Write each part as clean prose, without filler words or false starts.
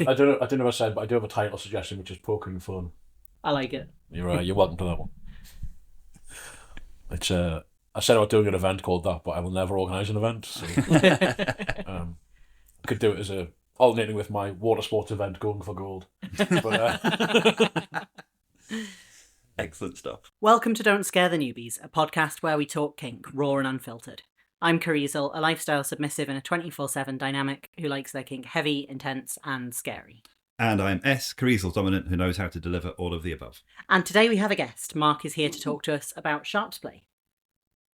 I don't know if I said, but I do have a title suggestion, which is poking fun. I like it. You're welcome to that one. It's I said about doing an event called that, but I will never organise an event. So I could do it as a alternating with my water sports event, going for gold. But, Excellent stuff. Welcome to Don't Scare the Newbies, a podcast where we talk kink, raw and unfiltered. I'm Kirizal, a lifestyle submissive in a 24/7 dynamic who likes their kink heavy, intense and scary. And I'm S, kirizal dominant, who knows how to deliver all of the above. And today we have a guest. Mark is here to talk to us about sharps play.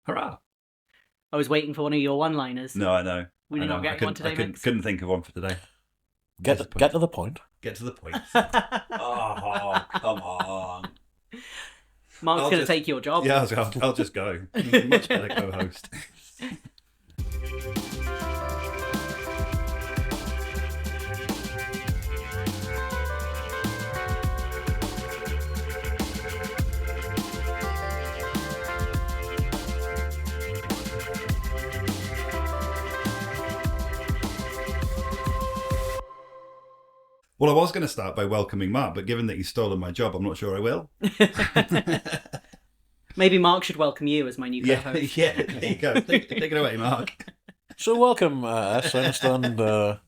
Hurrah! I was waiting for one of your one-liners. No, I know. We did not get one today, Mix. Couldn't think of one for today. get to the point. Get to the point. Oh, come on. Mark's going to take your job. Yeah, I'll just go. Much better co-host. Well, I was going to start by welcoming Mark, but given that he's stolen my job, I'm not sure I will. Maybe Mark should welcome you as my new co-host. Yeah, there you go. Take it away, Mark. So welcome, S. I understand. I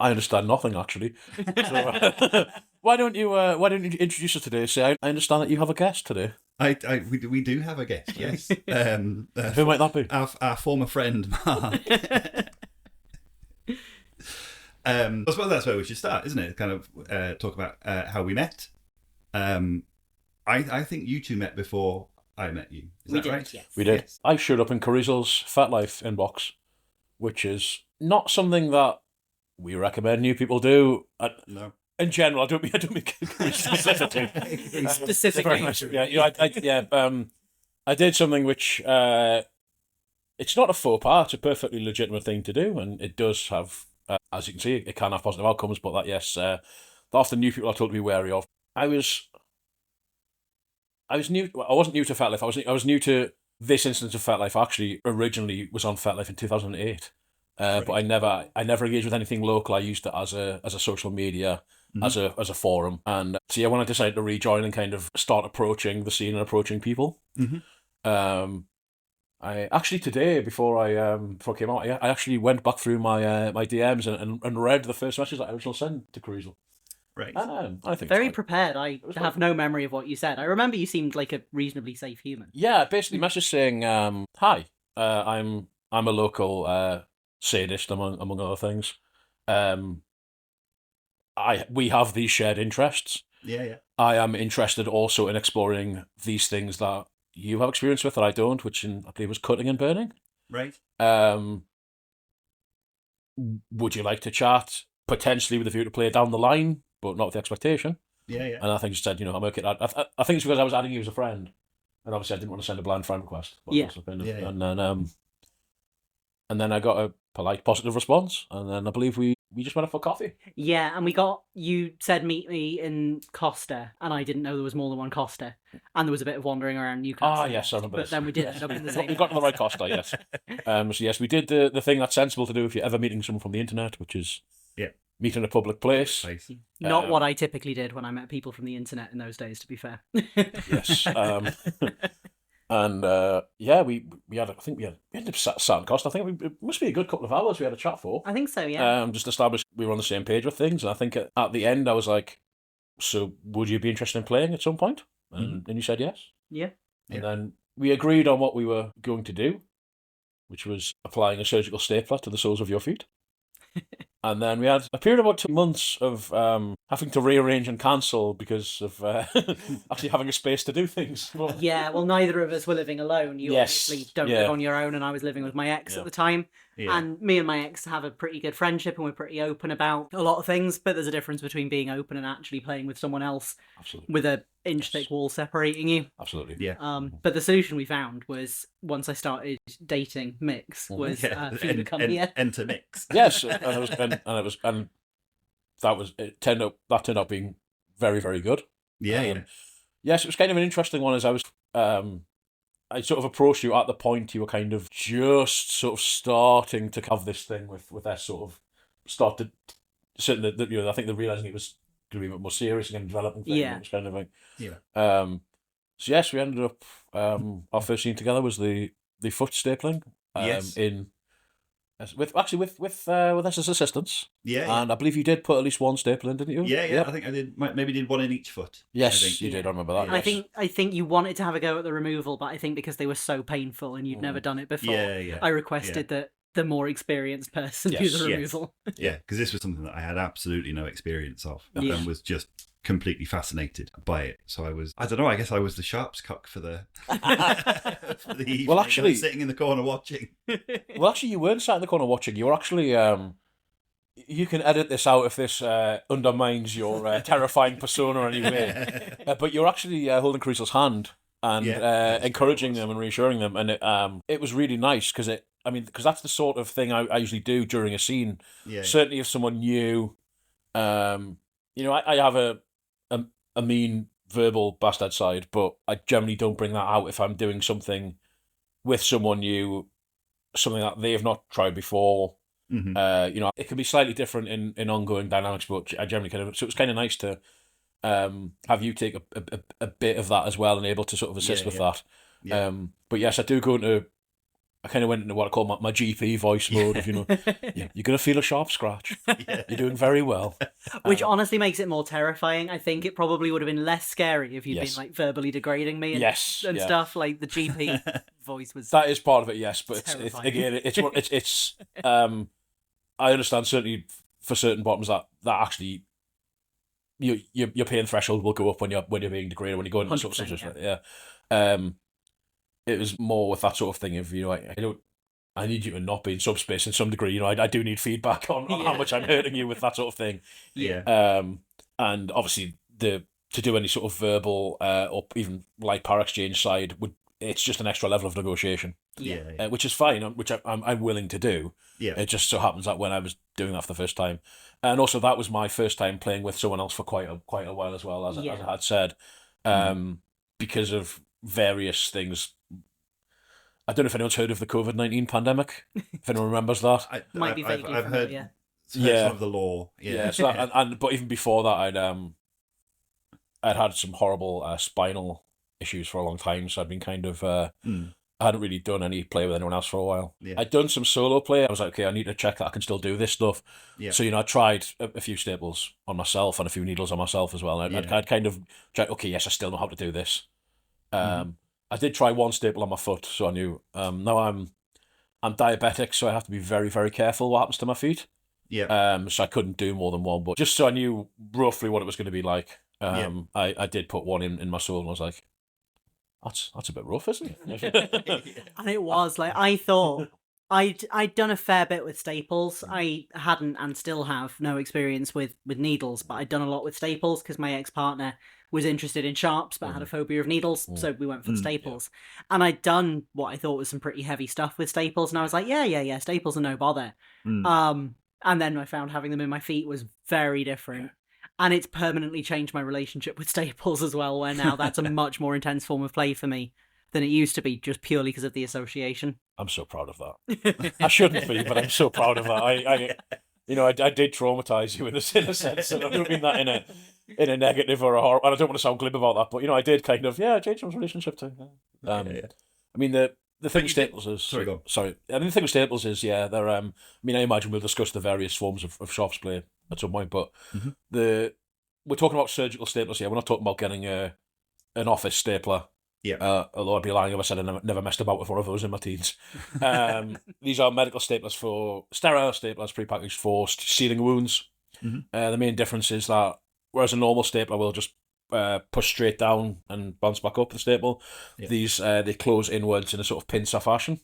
understand nothing actually. So, why don't you introduce us today? Say, I understand that you have a guest today. We do have a guest. Yes. Who might that be? Our former friend, Mark. I suppose that's where we should start, isn't it? Kind of talk about how we met. I think you two met before I met you. Is that right? Yes. We did. Yes. I showed up in Kirizal's Fat Life inbox, which is not something that we recommend new people do. No. In general, I don't mean specifically. Specifically. I did something which it's not a faux pas. It's a perfectly legitimate thing to do, and it does have, as you can see, it can have positive outcomes. But that, yes, that often new people are told to be wary of. I was new. I wasn't new to Fat Life. I was new to this instance of Fat Life. Actually, originally was on Fat Life in 2008. Right. But I never engaged with anything local. I used it as a social media, as a forum, and so yeah, when I decided to rejoin and kind of start approaching the scene and approaching people, I actually today before I came out, I actually went back through my my DMs and read the first message that I originally sent to Kirizal. Right. I think Very it's prepared. I have no memory of what you said. I remember you seemed like a reasonably safe human. yeah, basically message saying, "Hi, I'm a local sadist among other things. We have these shared interests. Yeah. I am interested also in exploring these things that you have experience with that I don't, which I believe was cutting and burning. Right. Would you like to chat? Potentially with a view to play down the line, but not with the expectation." Yeah. And I think she said, I'm okay. I think it's because I was adding you as a friend, and obviously I didn't want to send a blind friend request. But Yeah. also kind of- Yeah. And then I got a polite, positive response, and then I believe we just went up for coffee. Yeah, and you said meet me in Costa, and I didn't know there was more than one Costa, and there was a bit of wandering around Newcastle. Ah, yes, I remember But this. then we did end up in the same. We got to the right Costa, yes. So yes, we did the thing that's sensible to do if you're ever meeting someone from the internet, which is meet in a public place. Place. Not what I typically did when I met people from the internet in those days, to be fair. Yes. And we had we ended up sat on Costa. I think it must be a good couple of hours we had a chat for. I think so, yeah. Just established we were on the same page with things, and I think at the end I was like, "So would you be interested in playing at some point?" And you said yes. Yeah. And then we agreed on what we were going to do, which was applying a surgical stapler to the soles of your feet. And then we had a period of about 2 months of having to rearrange and cancel because of actually having a space to do things. Yeah, well, neither of us were living alone. You obviously don't live on your own, and I was living with my ex at the time. Yeah. And me and my ex have a pretty good friendship, and we're pretty open about a lot of things, but there's a difference between being open and actually playing with someone else. Absolutely. With a inch-thick wall separating you. Absolutely. Yeah. But the solution we found was, once I started dating Mix, was for you to come here. Enter Mix. Yes, and that turned out being very, very good. Yeah. Yes, it was kind of an interesting one as I was I sort of approached you at the point you were kind of just sort of starting to have this thing with that sort of start to certain that I think they're realizing it was going to be a bit more serious and developing thing. Yeah. Kind of thing. Yeah. So yes, we ended up. Our first scene together was the foot stapling. Yes. With S's assistance. Yeah. And I believe you did put at least one staple in, didn't you? Yeah. Yep. I think I did. Maybe did one in each foot. Yes, you did. I remember that. And yes. I think you wanted to have a go at the removal, but I think because they were so painful and you'd never done it before, I requested that the more experienced person do the removal. Yeah, because this was something that I had absolutely no experience of and was just completely fascinated by it. So I don't know, I guess I was the sharps cock for the for the evening. Well, actually, sitting in the corner watching. Well, actually, you weren't sat in the corner watching. You were actually you can edit this out if this undermines your terrifying persona anyway. But you're actually holding Kirizal's hand and encouraging them and reassuring them, and it was really nice because that's the sort of thing I usually do during a scene. Yeah. Certainly, if someone new, I have a mean verbal bastard side, but I generally don't bring that out if I'm doing something with someone new, something that they've not tried before. Mm-hmm. It can be slightly different in ongoing dynamics, but I generally so it was kind of nice to have you take a bit of that as well and able to sort of assist with that. Yeah. But yes, I kind of went into what I call my GP voice mode of, you're going to feel a sharp scratch. You're doing very well. Which honestly makes it more terrifying. I think it probably would have been less scary if you'd been like verbally degrading me and stuff. Like the GP voice was. That is part of it, yes. But it's I understand certainly for certain bottoms that actually your pain threshold will go up when you're being degraded, when you're going into sort of situation. It was more with that sort of thing of, I need you to not be in subspace in some degree. I do need feedback on how much I'm hurting you with that sort of thing. Yeah. And obviously to do any sort of verbal or even light power exchange side it's just an extra level of negotiation. Which is fine, which I'm willing to do. Yeah. It just so happens that when I was doing that for the first time, and also that was my first time playing with someone else for quite a while as well, as I had said, because of various things. I don't know if anyone's heard of the COVID-19 pandemic. If anyone remembers that, I've heard some of the law. Yeah. So but even before that, I'd had some horrible spinal issues for a long time, so I'd been kind of I hadn't really done any play with anyone else for a while. I'd done some solo play. I was like, okay, I need to check that I can still do this stuff. So I tried a few staples on myself and a few needles on myself as well. I'd kind of checked, okay, yes, I still know how to do this. I did try one staple on my foot, so I knew. Now I'm diabetic, so I have to be very, very careful what happens to my feet. So I couldn't do more than one, but just so I knew roughly what it was going to be like, I did put one in my sole, and I was like, that's a bit rough, isn't it? And it was like, I thought I'd done a fair bit with staples. I hadn't and still have no experience with needles, but I'd done a lot with staples because my ex-partner was interested in sharps but had a phobia of needles, so we went for the staples. And I'd done what I thought was some pretty heavy stuff with staples, and I was like, yeah, staples are no bother. And then I found having them in my feet was very different. And it's permanently changed my relationship with staples as well, where now that's a much more intense form of play for me than it used to be, just purely because of the association. I'm so proud of that. I shouldn't be, but I'm so proud of that. I did traumatise you in a sense, and I don't mean that in a negative or a horror. And I don't want to sound glib about that, but I did kind of change my relationship too. I mean the thing with staples is sorry. I mean the thing with staples is they're I imagine we'll discuss the various forms of sharps play at some point, but we're talking about surgical staplers here. We're not talking about getting an office stapler. Although I'd be lying if I said I never messed about with one of those in my teens. These are medical staplers sterile staplers prepackaged for sealing wounds. The main difference is that whereas a normal stapler will just push straight down and bounce back up the staple, these they close inwards in a sort of pincer fashion.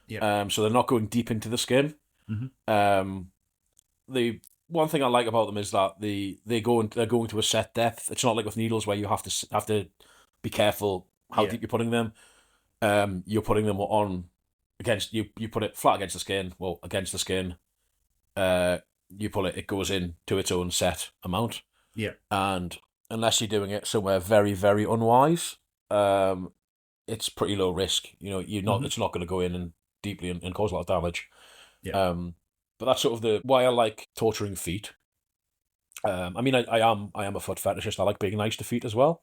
So they're not going deep into the skin. The one thing I like about them is that they're going to a set depth. It's not like with needles where you have to be careful how deep you're putting them. You're putting them on against you put it flat against the skin. Well, against the skin. You pull it goes in to its own set amount. And unless you're doing it somewhere very, very unwise, it's pretty low risk. You're not. It's not going to go in and deeply and cause a lot of damage. But that's sort of why I like torturing feet. I mean, I am a foot fetishist. I like being nice to feet as well.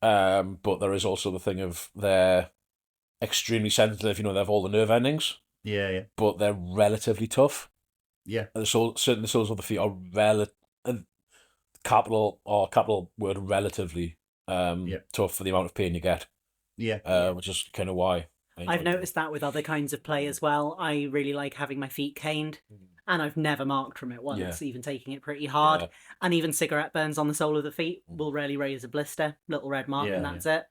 But there is also the thing of they're extremely sensitive. You know, they have all the nerve endings. Yeah. But they're relatively tough. Yeah. Certainly the soles of the feet are capital word relatively tough for the amount of pain you get. Yeah. Which is kind of why I've noticed that with other kinds of play as well. I really like having my feet caned, and I've never marked from it once, even taking it pretty hard. And even cigarette burns on the sole of the feet will rarely raise a blister, little red mark, and that's it.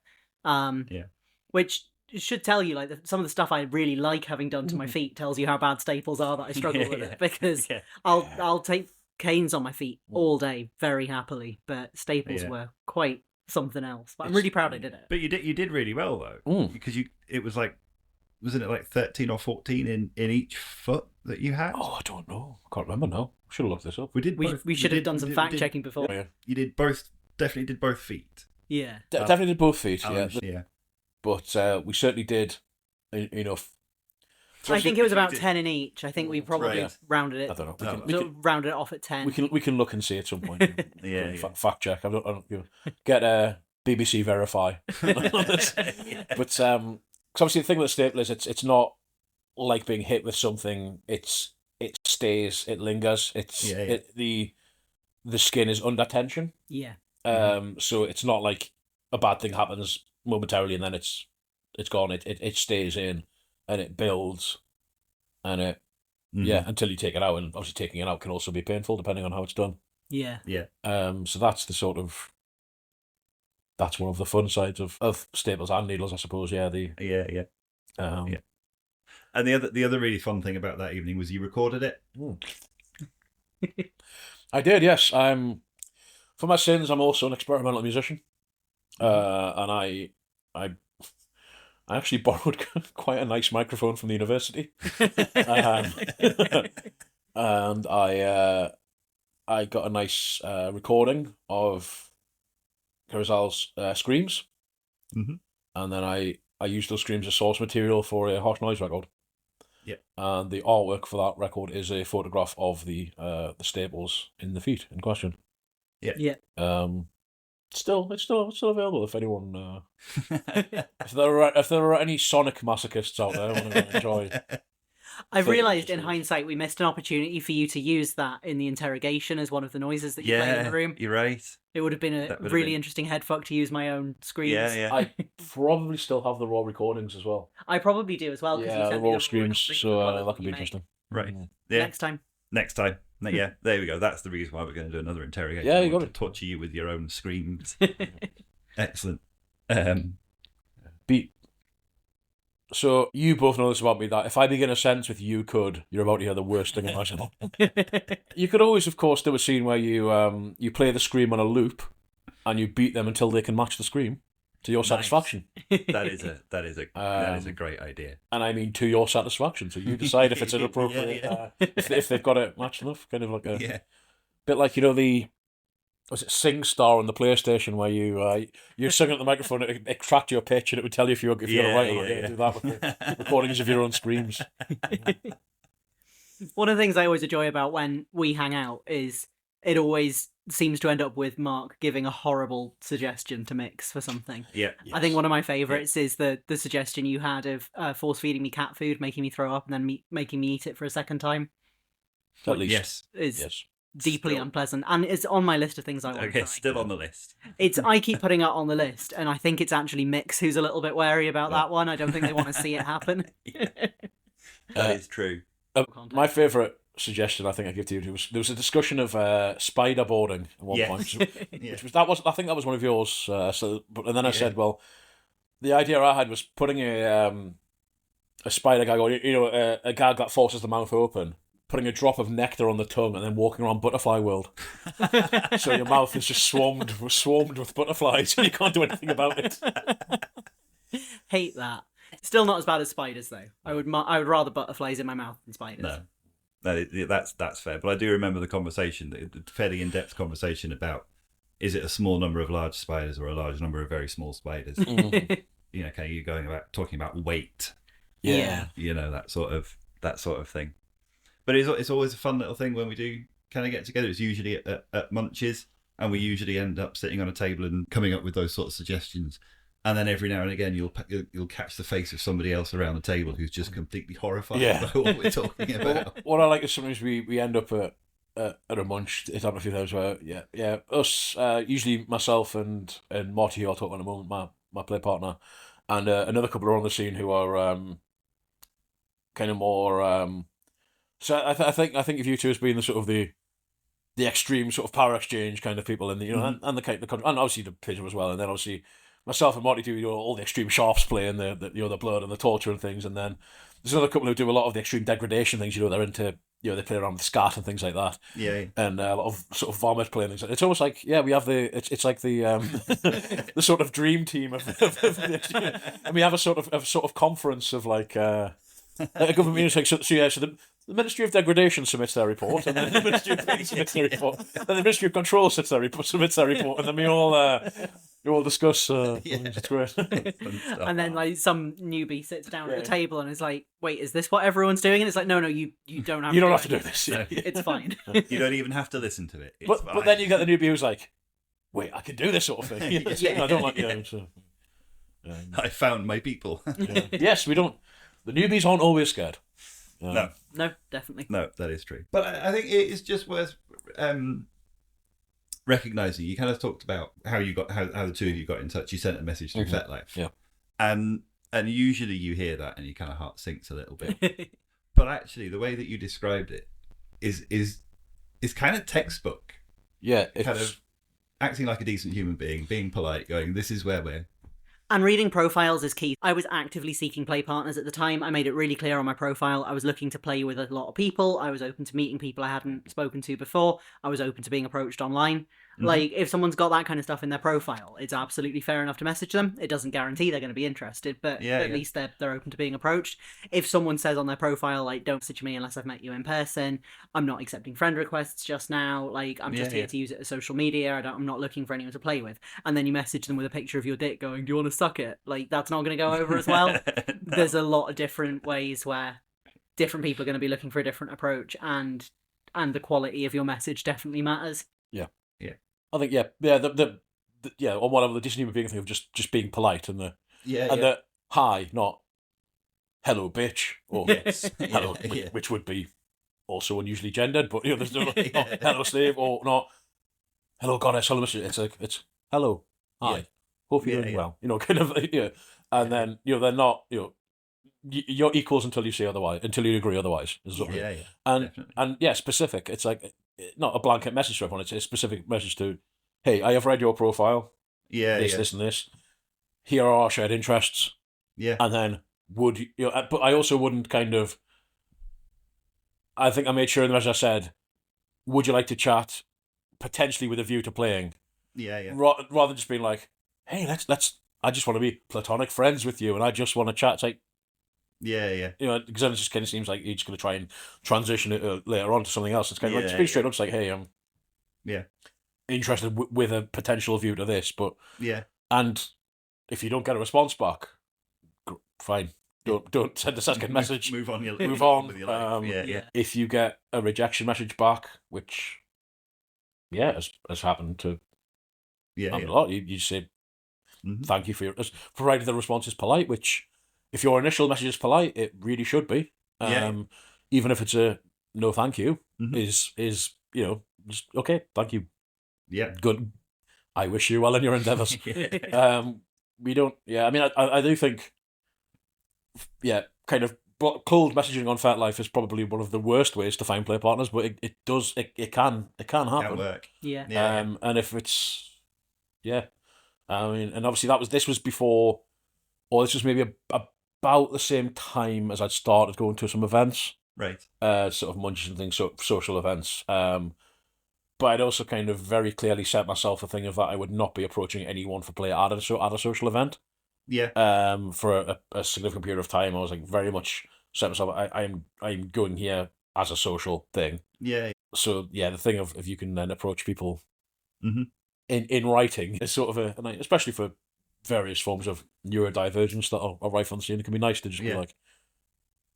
Which should tell you, like, some of the stuff I really like having done to my feet tells you how bad staples are, that I struggle with it, because I'll take canes on my feet all day very happily, but staples were quite something else. But I'm really proud I did it. But you did really well though, because it was like, wasn't it like 13 or 14 in each foot that you had? Oh, I don't know. I can't remember now. Should have looked this up. We should have done some fact checking before. You did both. Definitely did both feet. Yeah. Definitely did both feet. Yeah. But we certainly did enough. I think it was about 10 in each. I think we probably rounded it. I don't know. We can rounded it off at 10. We can look and see at some point. Fact check. I don't get BBC verify. But because obviously the thing with the staple is it's not like being hit with something. It stays. It lingers. The skin is under tension. Yeah. So it's not like a bad thing happens momentarily and then it's gone. It stays in. And it builds, and it until you take it out, and obviously taking it out can also be painful depending on how it's done. Yeah. So that's one of the fun sides of staples and needles, I suppose. Yeah. And the other really fun thing about that evening was you recorded it. I did, yes. For my sins, I'm also an experimental musician, and I actually borrowed quite a nice microphone from the university, and I got a nice recording of Kirizal's screams, and then I used those screams as source material for a harsh noise record. Yeah, and the artwork for that record is a photograph of the staples in the feet in question. Yeah. It's still available if anyone if there are any sonic masochists out there who want to enjoy. I've realised in hindsight we missed an opportunity for you to use that in the interrogation as one of the noises that you play in the room. You're right. It would have been a really interesting headfuck to use my own screams. Yeah. I probably still have the raw recordings as well. I probably do as well. Yeah, the raw screams, so that could be interesting. Right. Yeah. Next time. Yeah, there we go. That's the reason why we're going to do another interrogation. Yeah, you got to torture you with your own screams. Excellent. So you both know this about me, that if I begin a sentence with "you could," you're about to hear the worst thing imaginable. You could always, of course, do a scene where you play the scream on a loop, and you beat them until they can match the scream to your satisfaction. That is a great idea. And I mean to your satisfaction. So you decide if it's inappropriate, if they've got it matched enough. Kind of like a bit like, you know, was it SingStar on the PlayStation, where you sing at the microphone, it extract your pitch, and it would tell you if you're right or not. Do that with the recordings of your own screams. One of the things I always enjoy about when we hang out is it always seems to end up with Mark giving a horrible suggestion to mix for something. Yeah. Yes. I think one of my favourites is the suggestion you had of force feeding me cat food, making me throw up, and then making me eat it for a second time. At least. Is deeply unpleasant, and it's on my list of things I want to try. Still on the list. I keep putting it on the list, and I think it's actually Mix who's a little bit wary about that one. I don't think they want to see it happen. That is true. My favourite suggestion I think I give to you was there was a discussion of spider boarding at one point, which I think that was one of yours. And then I said, well, the idea I had was putting a spider gag, or a gag that forces the mouth open, putting a drop of nectar on the tongue, and then walking around Butterfly World. So your mouth is just swarmed with butterflies, and you can't do anything about it. Hate that. Still not as bad as spiders, though. I would rather butterflies in my mouth than spiders. No, that's fair. But I do remember the conversation, the fairly in-depth conversation about, is it a small number of large spiders or a large number of very small spiders? You talking about weight. Yeah. That sort of thing. But it's always a fun little thing when we do kind of get together is usually at Munches, and we usually end up sitting on a table and coming up with those sort of suggestions. And then every now and again, you'll catch the face of somebody else around the table who's just completely horrified by what we're talking about. What I like is sometimes we end up at a munch. It's happened a few times where us usually myself and Marty, who I'll talk about in a moment, my play partner, and another couple are on the scene who are kind of more. So I think of you two as being the sort of the extreme sort of power exchange kind of people, and and the and obviously the pigeon as well, and then obviously myself and Marty do all the extreme sharps play and the the blood and the torture and things, and then there's another couple who do a lot of the extreme degradation things. They're into they play around with scat and things like that. Yeah. And a lot of sort of vomit play and things. It's almost like we have it's like the the sort of dream team of and we have a sort of conference of like a government meeting. So the Ministry of Degradation submits their report, and then the Ministry of Cleaning submits their report, and the Ministry of Control submits their report, and then we all discuss. It's great. And then like some newbie sits down at the table and is like, "Wait, is this what everyone's doing?" And it's like, "No, you don't have. You don't have to do this. No. It's fine. You don't even have to listen to it. But then you get the newbie who's like, "Wait, I can do this sort of thing." I don't like I found my people. Yes, we don't. The newbies aren't always scared. No, definitely. No, that is true. But I think it is just worth recognizing. You kind of talked about how you got how the two of you got in touch. You sent a message through FetLife, and usually you hear that and your kind of heart sinks a little bit. But actually, the way that you described it is kind of textbook. Yeah, it's kind of acting like a decent human being, being polite, going, "This is where we're." And reading profiles is key. I was actively seeking play partners at the time. I made it really clear on my profile. I was looking to play with a lot of people. I was open to meeting people I hadn't spoken to before. I was open to being approached online. Like, if someone's got that kind of stuff in their profile, it's absolutely fair enough to message them. It doesn't guarantee they're going to be interested, but at least they're open to being approached. If someone says on their profile, like, "Don't message me unless I've met you in person. I'm not accepting friend requests just now. Like, I'm just here to use it as social media. I'm not looking for anyone to play with." And then you message them with a picture of your dick going, "Do you want to suck it?" Like, that's not going to go over as well. There's a lot of different ways where different people are going to be looking for a different approach, and the quality of your message definitely matters. I think the on whatever the decent human being thing of just being polite and the hi, not hello bitch or hello, which would be also unusually gendered, but there's no hello slave or not hello goddess, hello mistress. It's like it's hello, hi, hope you're doing well. Kind of and then they're not you're equals until you say otherwise, until you agree otherwise. And specific. It's like not a blanket message to everyone. It's a specific message to, hey, I have read your profile. This, and this. Here are our shared interests. Yeah. And then but I also wouldn't kind of. I think I made sure in the message I said, would you like to chat, potentially with a view to playing? Rather than just being like, hey, let's. I just want to be platonic friends with you, and I just want to chat. It's like. Because then it just kind of seems like you're just going to try and transition it later on to something else. It's kind of like just be straight up, it's like, hey, I'm interested with a potential view to this, but and if you don't get a response back, fine, don't send a second message. Move on. Move on. With your life. If you get a rejection message back, which has happened to a lot, you say thank you for provided the response is polite, which. If your initial message is polite, it really should be. Even if it's a no thank you, is just okay, thank you. Yeah. Good. I wish you well in your endeavours. We don't I mean I do think kind of cold messaging on FetLife is probably one of the worst ways to find play partners, but it can happen. It can work. And if it's I mean, and obviously this was before, or this was maybe about the same time as I'd started going to some events. Right. Sort of munches and things, social events. But I'd also kind of very clearly set myself a thing of that I would not be approaching anyone for play at a social event. For a significant period of time, I was like very much set myself. I'm going here as a social thing. So the thing of if you can then approach people in writing is sort of especially for various forms of neurodivergence that are rife on the scene. It can be nice to just be like,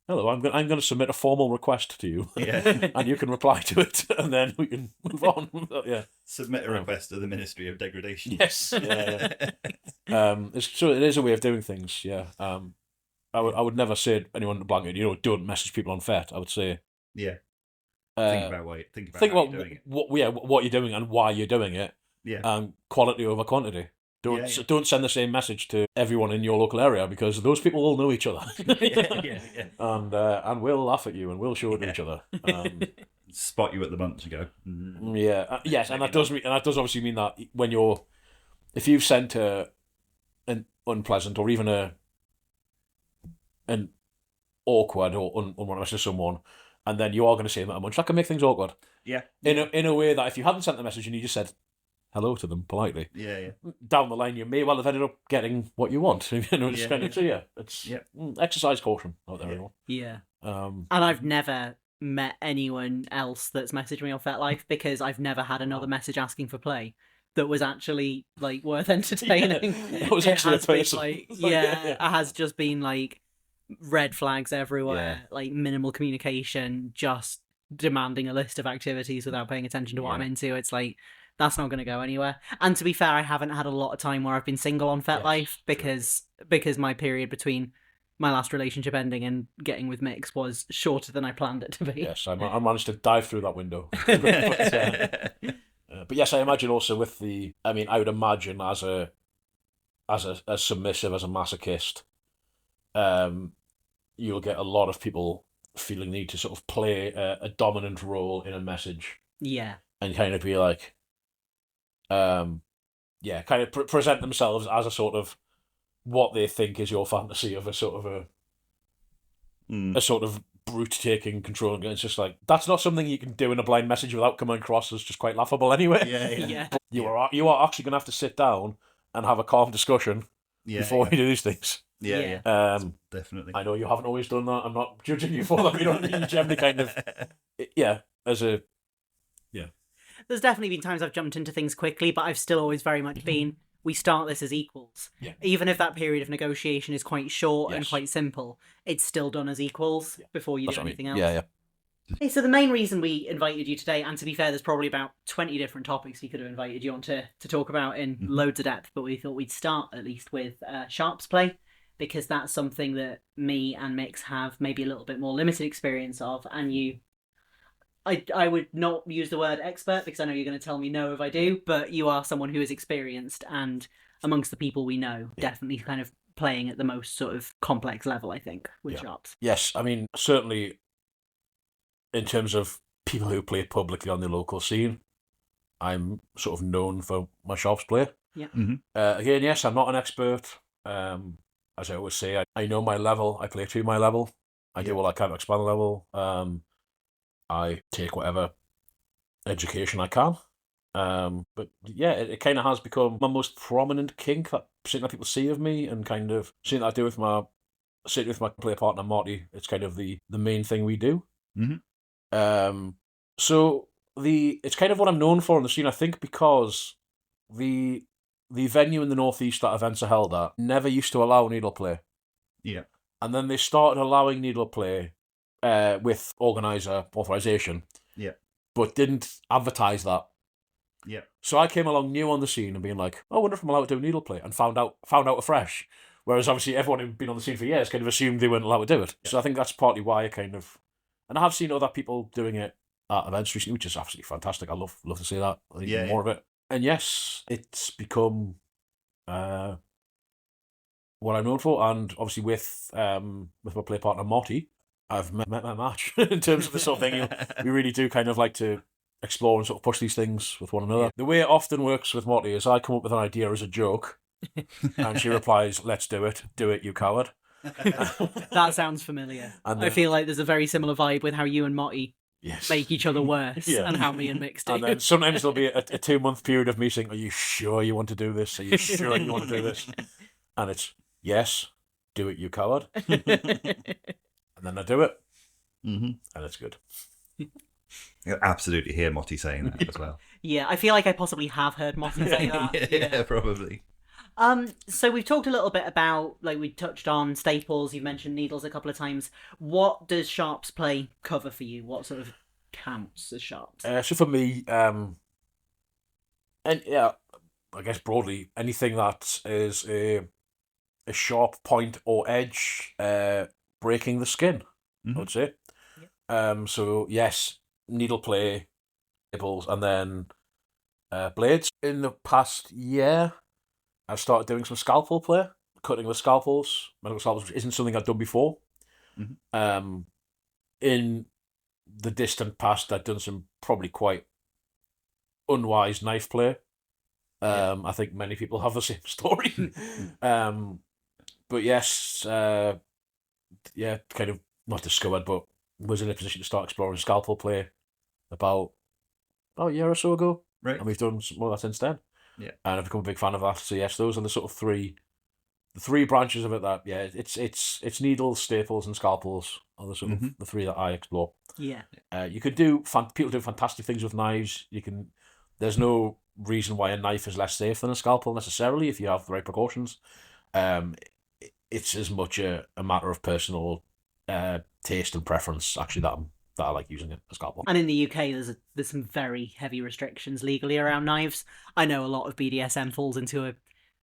hello, I'm going to submit a formal request to you. Yeah. And you can reply to it, and then we can move on. Yeah. Submit a request to the Ministry of Degradation. Yes. Yeah. So it is a way of doing things. Yeah. I would never say anyone to blanket, don't message people on FET. I would say, yeah. Think about how you're doing it. What you're doing and why you're doing it. Yeah. Quality over quantity. Don't send the same message to everyone in your local area, because those people all know each other. yeah. And we'll laugh at you and we'll show it to each other. Spot you at the bunch and go. Yeah. Yes, and that does obviously mean that if you've sent an unpleasant or even an awkward or unwanted message to someone, and then you are going to say that much, that can make things awkward. Yeah. In a way that if you hadn't sent the message and you just said hello to them politely, down the line you may well have ended up getting what you want. Exercise caution out there, everyone. Yeah. And I've never met anyone else that's messaged me on FetLife, because I've never had another message asking for play that was actually like worth entertaining. It was actually a person. It has just been like red flags everywhere, like minimal communication, just demanding a list of activities without paying attention to what I'm into. It's like, that's not going to go anywhere. And to be fair, I haven't had a lot of time where I've been single on FetLife, because my period between my last relationship ending and getting with Mix was shorter than I planned it to be. Yes, I managed to dive through that window. But yes, I imagine also with I would imagine as a submissive, as a masochist, you'll get a lot of people feeling the need to sort of play a dominant role in a message. Yeah. And kind of be like, kind of present themselves as a sort of what they think is your fantasy of a sort of brute taking control. And it's just like, that's not something you can do in a blind message without coming across as just quite laughable anyway. Yeah. But you are actually going to have to sit down and have a calm discussion before you do these things. Yeah. Definitely. I know you haven't always done that. I'm not judging you for that. You know what I mean? You generally kind of, There's definitely been times I've jumped into things quickly, but I've still always very much been, we start this as equals. Yeah. Even if that period of negotiation is quite short and quite simple, it's still done as equals before you do anything else. Yeah. Okay, so the main reason we invited you today, and to be fair, there's probably about 20 different topics we could have invited you on to talk about in loads of depth, but we thought we'd start at least with sharps play, because that's something that me and Mix have maybe a little bit more limited experience of, and I would not use the word expert, because I know you're going to tell me no if I do, but you are someone who is experienced, and amongst the people we know, definitely kind of playing at the most sort of complex level, I think, with sharps. Yes, I mean, certainly in terms of people who play publicly on the local scene, I'm sort of known for my sharps play. Yeah. Again, yes, I'm not an expert. As I always say, I know my level. I play to my level. I do all I can to expand the level. I take whatever education I can. But yeah, it kind of has become my most prominent kink, that something that people see of me, and kind of something that I do with my play partner Marty. It's kind of the main thing we do. So it's kind of what I'm known for in the scene, I think, because the venue in the northeast that events are held at never used to allow needle play. Yeah. And then they started allowing needle play with organizer authorization. Yeah. But didn't advertise that. Yeah. So I came along new on the scene and being like, I wonder if I'm allowed to do needle play, and found out afresh. Whereas obviously everyone who'd been on the scene for years kind of assumed they weren't allowed to do it. Yeah. So I think that's partly why I kind of... And I have seen other people doing it at events recently, which is absolutely fantastic. I love to see that. I think more of it. And yes, it's become what I'm known for. And obviously with my play partner Marty, I've met my match in terms of this sort of thing. We really do kind of like to explore and sort of push these things with one another. Yeah. The way it often works with Marty is I come up with an idea as a joke, and she replies, "Let's do it, you coward." That sounds familiar. And then, I feel like there's a very similar vibe with how you and Marty make each other worse, and how me and Mix do. And then sometimes there'll be a 2-month period of me saying, "Are you sure you want to do this? Are you sure you want to do this?" And it's, "Yes, do it, you coward." And then I do it, and it's good. You'll absolutely hear Motti saying that as well. Yeah, I feel like I possibly have heard Motti say that. Yeah, probably. So we've talked a little bit about, like, we touched on staples, you've mentioned needles a couple of times. What does sharps play cover for you? What sort of counts as sharps? So for me, and yeah, I guess broadly, anything that is a sharp point or edge, breaking the skin, I would say. Yep. So yes, needle play, staples, and then blades. In the past year, I've started doing some scalpel play, cutting with scalpels, medical scalpels, which isn't something I've done before. In the distant past, I'd done some probably quite unwise knife play. I think many people have the same story. But yes, kind of not discovered, but was in a position to start exploring scalpel play about a year or so ago. Right. And we've done some more of that since then. Yeah. And I've become a big fan of that. So yes, those are the sort of the three branches of it that, it's needles, staples, and scalpels are the sort of the three that I explore. Yeah. You could do, people do fantastic things with knives. There's no reason why a knife is less safe than a scalpel necessarily if you have the right precautions. It's as much a matter of personal taste and preference, actually, that I like using it, a scalpel. And in the UK, there's some very heavy restrictions legally around knives. I know a lot of BDSM falls into a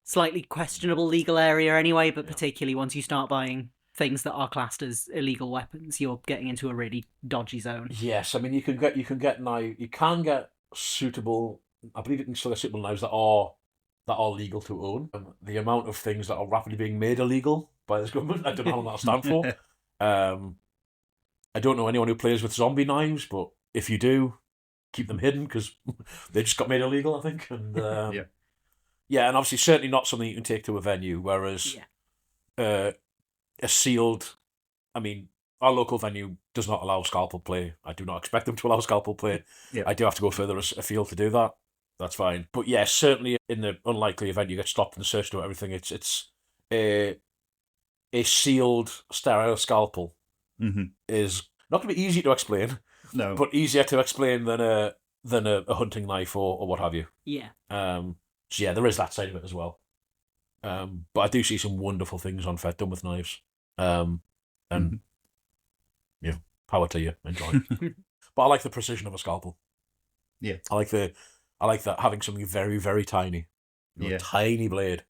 slightly questionable legal area anyway, but particularly once you start buying things that are classed as illegal weapons, you're getting into a really dodgy zone. Yes, I mean you can get suitable. I believe you can still get suitable knives that are legal to own. The amount of things that are rapidly being made illegal by this government, I don't know how long that'll stand for. I don't know anyone who plays with zombie knives, but if you do, keep them hidden because they just got made illegal, I think. And and obviously certainly not something you can take to a venue. Whereas a sealed, I mean, our local venue does not allow scalpel play. I do not expect them to allow scalpel play. I do have to go further afield to do that. That's fine. But yes, certainly in the unlikely event you get stopped and searched or everything, it's a sealed sterile scalpel is not going to be easy to explain. No, but easier to explain than a hunting knife or what have you. Yeah. So yeah, there is that side of it as well. But I do see some wonderful things on Fed done with knives. And power to you, enjoy. But I like the precision of a scalpel. Yeah. I like that having something very, very tiny. A tiny blade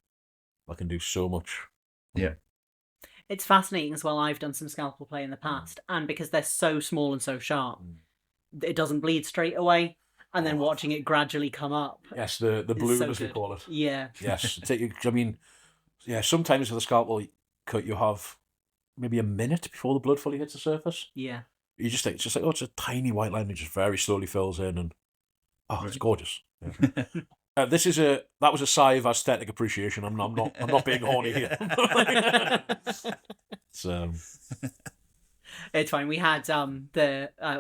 that can do so much. Yeah. It's fascinating as well. I've done some scalpel play in the past, and because they're so small and so sharp, it doesn't bleed straight away. And then watching it gradually come up. Yes, the bloom, as we call it. Yeah. Yes. I mean, sometimes with a scalpel cut, you have maybe a minute before the blood fully hits the surface. Yeah. You just think, it's a tiny white line that just very slowly fills in, and it's gorgeous. Yeah. That was a sigh of aesthetic appreciation. I'm not being horny here. It's fine. We had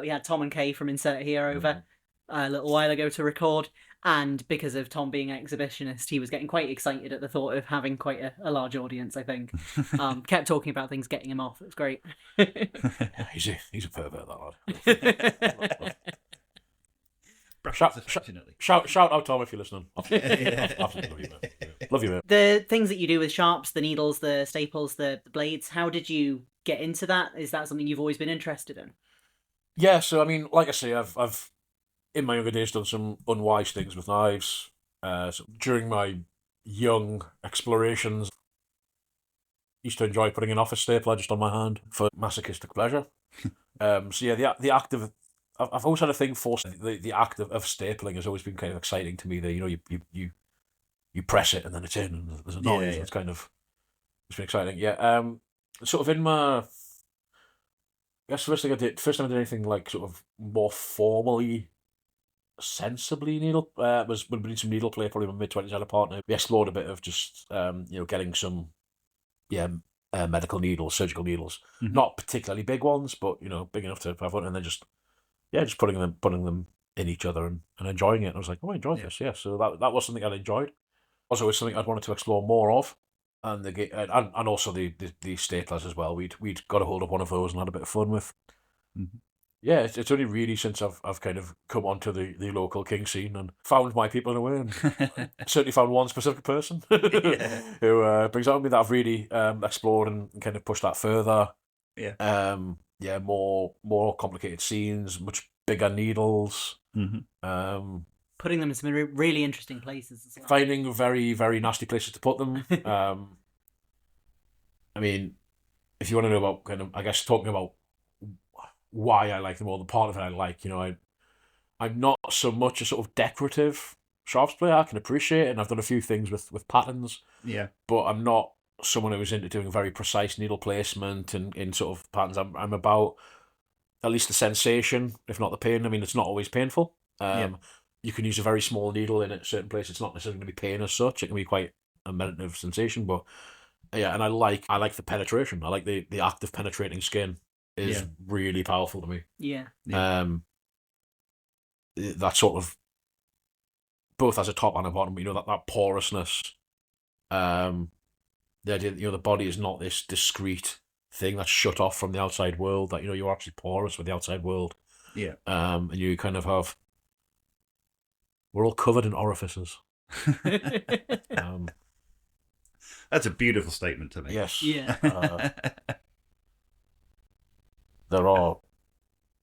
we had Tom and Kay from Insert here over a little while ago to record, and because of Tom being an exhibitionist, he was getting quite excited at the thought of having quite a large audience. I think kept talking about things getting him off. It was great. He's a pervert, that lad. Shout out, Tom, if you're listening. Absolutely love you, mate. The things that you do with sharps, the needles, the staples, the blades, how did you get into that? Is that something you've always been interested in? Yeah, so I mean, like I say, I've in my younger days done some unwise things with knives. So during my young explorations, used to enjoy putting an office stapler just on my hand for masochistic pleasure. So yeah, the act of I've always had a thing for the act of stapling has always been kind of exciting to me. That you press it and then it's in and there's a noise. It's been exciting. Yeah. Sort of in my, I guess first time I did anything like sort of more formally, sensibly needle was when we did some needle play. Probably in my mid-20s, I had a partner. We explored a bit of just getting some medical needles, surgical needles, not particularly big ones, but big enough to have fun, and then just putting them in each other and enjoying it. And I was like, I enjoyed this. Yeah, so that was something I enjoyed. Also, it's something I'd wanted to explore more of, and also the staplers as well. We'd got a hold of one of those and had a bit of fun with. yeah, it's only really since I've kind of come onto the local kink scene and found my people in a way, and certainly found one specific person who brings out me that I've really explored and kind of pushed that further. Yeah, more complicated scenes, much bigger needles. Putting them in some really interesting places as well. Finding very, very nasty places to put them. I mean, if you want to know about kind of, I guess, talking about why I like them, or the part of it I like, I'm not so much a sort of decorative sharps player. I can appreciate it, and I've done a few things with patterns. Yeah. But I'm not someone who's into doing very precise needle placement and in sort of patterns. I'm about at least the sensation, if not the pain. I mean, it's not always painful. You can use a very small needle in a certain place. It's not necessarily going to be pain as such. It can be quite a meditative sensation, but yeah, and I like the penetration. I like the act of penetrating skin is really powerful to me. Yeah. That sort of both as a top and a bottom, that porousness. The idea that the body is not this discrete thing that's shut off from the outside world. That you're actually porous with the outside world. Yeah. And you kind of have. We're all covered in orifices. That's a beautiful statement to me. Yes. Yeah. There are.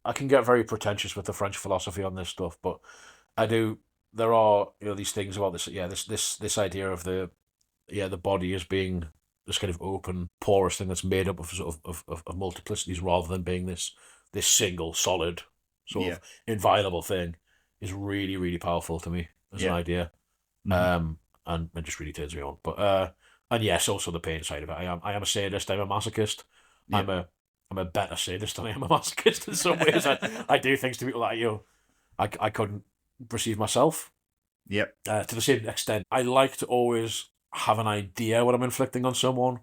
I can get very pretentious with the French philosophy on this stuff, but I do. There are these things about this. Yeah, this idea of the body as being this kind of open, porous thing that's made up of sort of multiplicities rather than being this single solid sort of inviolable thing is really, really powerful to me as an idea. And it just really turns me on. But and yes, also the pain side of it. I am a sadist. I'm a masochist. Yeah. I'm a better sadist than I am a masochist in some ways. I do things to people that I couldn't perceive myself. Yep. To the same extent, I like to always have an idea what I'm inflicting on someone,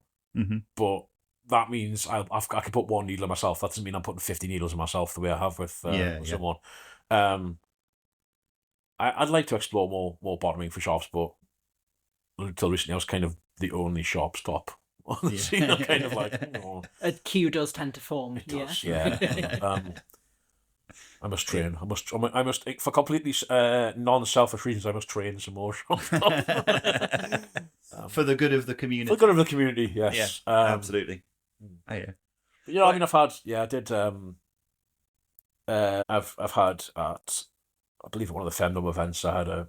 but that means I can put one needle in myself. That doesn't mean I'm putting 50 needles in myself the way I have with someone. I'd like to explore more bottoming for sharps, but until recently I was kind of the only sharp stop on the scene. I'm kind of like, a queue does tend to form. It does, yeah. I must train. I must for completely non-selfish reasons. I must train some more sharp for the good of the community. For the good of the community, yes. Yeah, absolutely. Oh, yeah. I mean, I've had. Yeah, I did. I've had at, I believe, at one of the Femdom events, I had a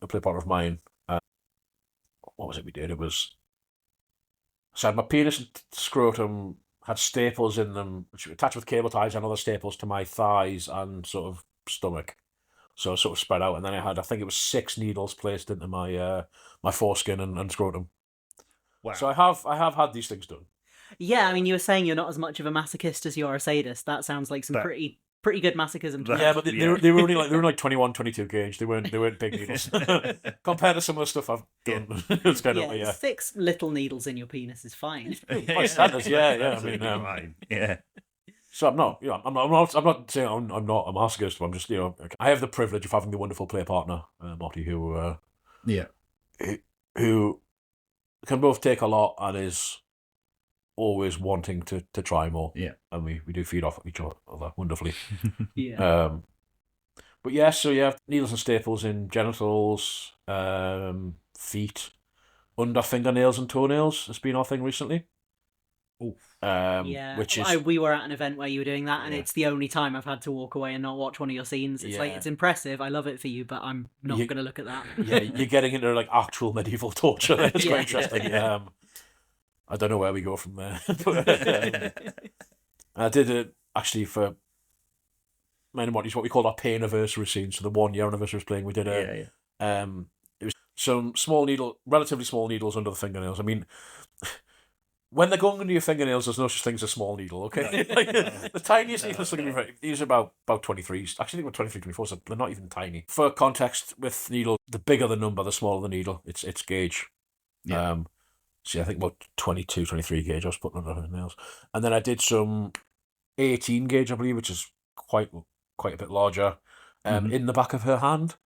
play partner of mine. What was it we did? It was. So I had my penis and scrotum had staples in them, which were attached with cable ties and other staples to my thighs and sort of stomach. So I sort of spread out, and then I think it was 6 needles placed into my my foreskin and scrotum. Wow. So I have had these things done. Yeah, I mean, you were saying you're not as much of a masochist as you are a sadist. That sounds like some pretty good masochism. Yeah, but they were only like 21, 22 gauge. They weren't big needles compared to some of the stuff I've done. It's kind of 6 little needles in your penis is fine. My standards, yeah. I mean, fine. Yeah. So I'm not, I'm not saying I'm not a masochist. But I'm just, I have the privilege of having the wonderful play partner, Marty, who can both take a lot and is always wanting to try more. Yeah. And we do feed off each other wonderfully. Yeah. But yeah, so you have needles and staples in genitals, feet, under fingernails and toenails. It's been our thing recently. Which is we were at an event where you were doing that, and it's the only time I've had to walk away and not watch one of your scenes. It's like, it's impressive. I love it for you, but I'm not going to look at that. Yeah, you're getting into like actual medieval torture. It's quite interesting. I don't know where we go from there. I did it actually for many what we called our pay anniversary scene. So the 1 year anniversary was playing. We did it was some relatively small needles under the fingernails. I mean, when they're going under your fingernails, there's no such thing as a small needle, okay? The tiniest needles are going to be these are about 23s. Actually, I think about 23, 24, so they're not even tiny. For context, with needle, the bigger the number, the smaller the needle. It's gauge. Yeah. So I think about 22, 23 gauge I was putting under her nails. And then I did some 18 gauge, I believe, which is quite a bit larger, in the back of her hand.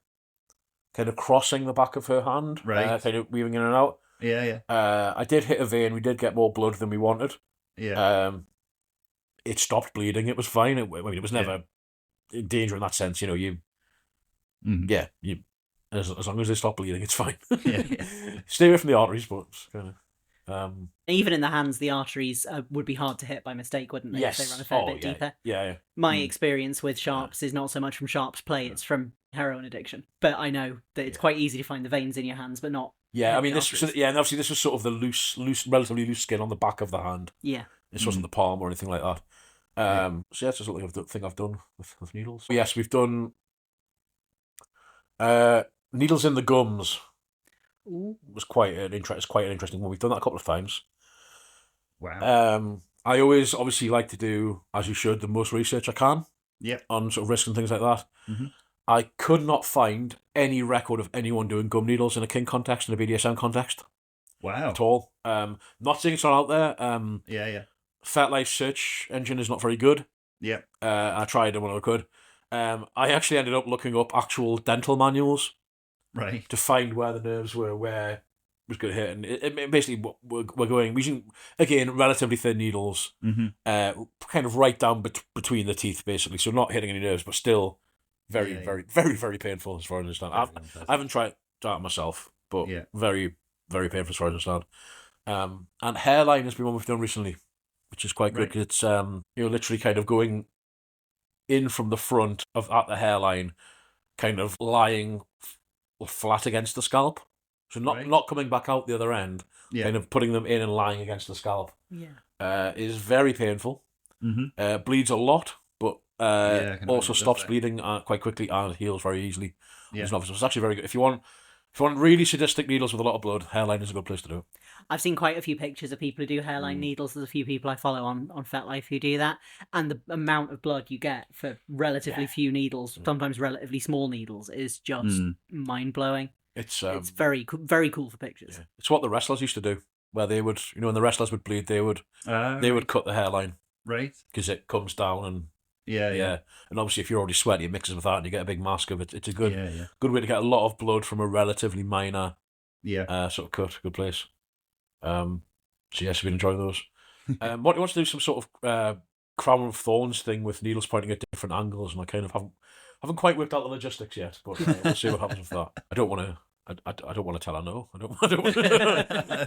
Kind of crossing the back of her hand. Right. Kind of weaving in and out. Yeah. I did hit a vein. We did get more blood than we wanted. Yeah. it stopped bleeding. It was fine. It was never in danger in that sense. You as long as they stop bleeding, it's fine. Stay away from the arteries, but kind of. Even in the hands, the arteries would be hard to hit by mistake, wouldn't they? Yes. If they run a fair bit deeper. Yeah. My experience with sharps is not so much from sharps play; it's from heroin addiction. But I know that it's quite easy to find the veins in your hands, but not. Yeah, I mean, and obviously this was sort of the loose, relatively loose skin on the back of the hand. Yeah. This wasn't the palm or anything like that. So yeah, it's just a thing I've done with needles. But yes, we've done needles in the gums. Was quite an interesting one. We've done that a couple of times. Wow. I always obviously like to do, as you should, the most research I can. Yep. On sort of risk and things like that. Mm-hmm. I could not find any record of anyone doing gum needles in a kink context, in a BDSM context. Wow. At all. Not saying it's not out there. Yeah. FetLife search engine is not very good. Yeah. I tried it when I could. I actually ended up looking up actual dental manuals. Right. To find where the nerves were, where it was going to hit. And it basically, we're going, using, again, relatively thin needles, kind of right down between the teeth, basically. So not hitting any nerves, but still very, very painful as far as I understand. I haven't tried that myself, but very, very painful as far as I understand. And hairline has been one we've done recently, which is quite good, because it's literally kind of going in from the front at the hairline, kind of lying flat against the scalp, so not coming back out the other end, kind of putting them in and lying against the scalp. Is very painful. Bleeds a lot, but also stops bleeding quite quickly and heals very easily. It's actually very good. If you want really sadistic needles with a lot of blood, hairline is a good place to do it. I've seen quite a few pictures of people who do hairline needles. There's a few people I follow on FetLife who do that, and the amount of blood you get for relatively few needles, sometimes relatively small needles, is just mind blowing. It's very very cool for pictures. Yeah. It's what the wrestlers used to do, where they would, when the wrestlers would bleed, they would cut the hairline, because it comes down and and obviously if you're already sweaty, it mixes with that and you get a big mask of it. It's a good way to get a lot of blood from a relatively minor sort of cut. Good place. So yes, we've been enjoying those. What do you want to do? Some sort of crown of thorns thing with needles pointing at different angles, and I kind of haven't quite worked out the logistics yet, but we'll see what happens with that. I don't want to tell her no. I don't.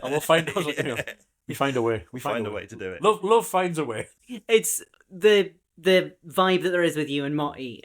I will find. We find a way. We find a way to do it. Love finds a way. It's the vibe that there is with you and Motty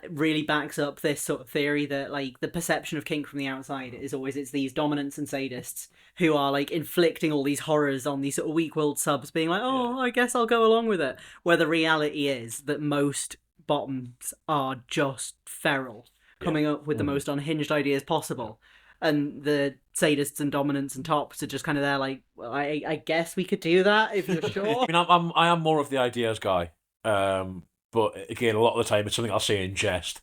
really backs up this sort of theory that, like, the perception of kink from the outside is always it's these dominants and sadists who are, like, inflicting all these horrors on these sort of weak-willed subs, being like, I guess I'll go along with it. Where the reality is that most bottoms are just feral, coming up with the most unhinged ideas possible. And the sadists and dominants and tops are just kind of there like, well, I guess we could do that if you're sure. I mean, I am more of the ideas guy. But again, a lot of the time it's something I'll say in jest.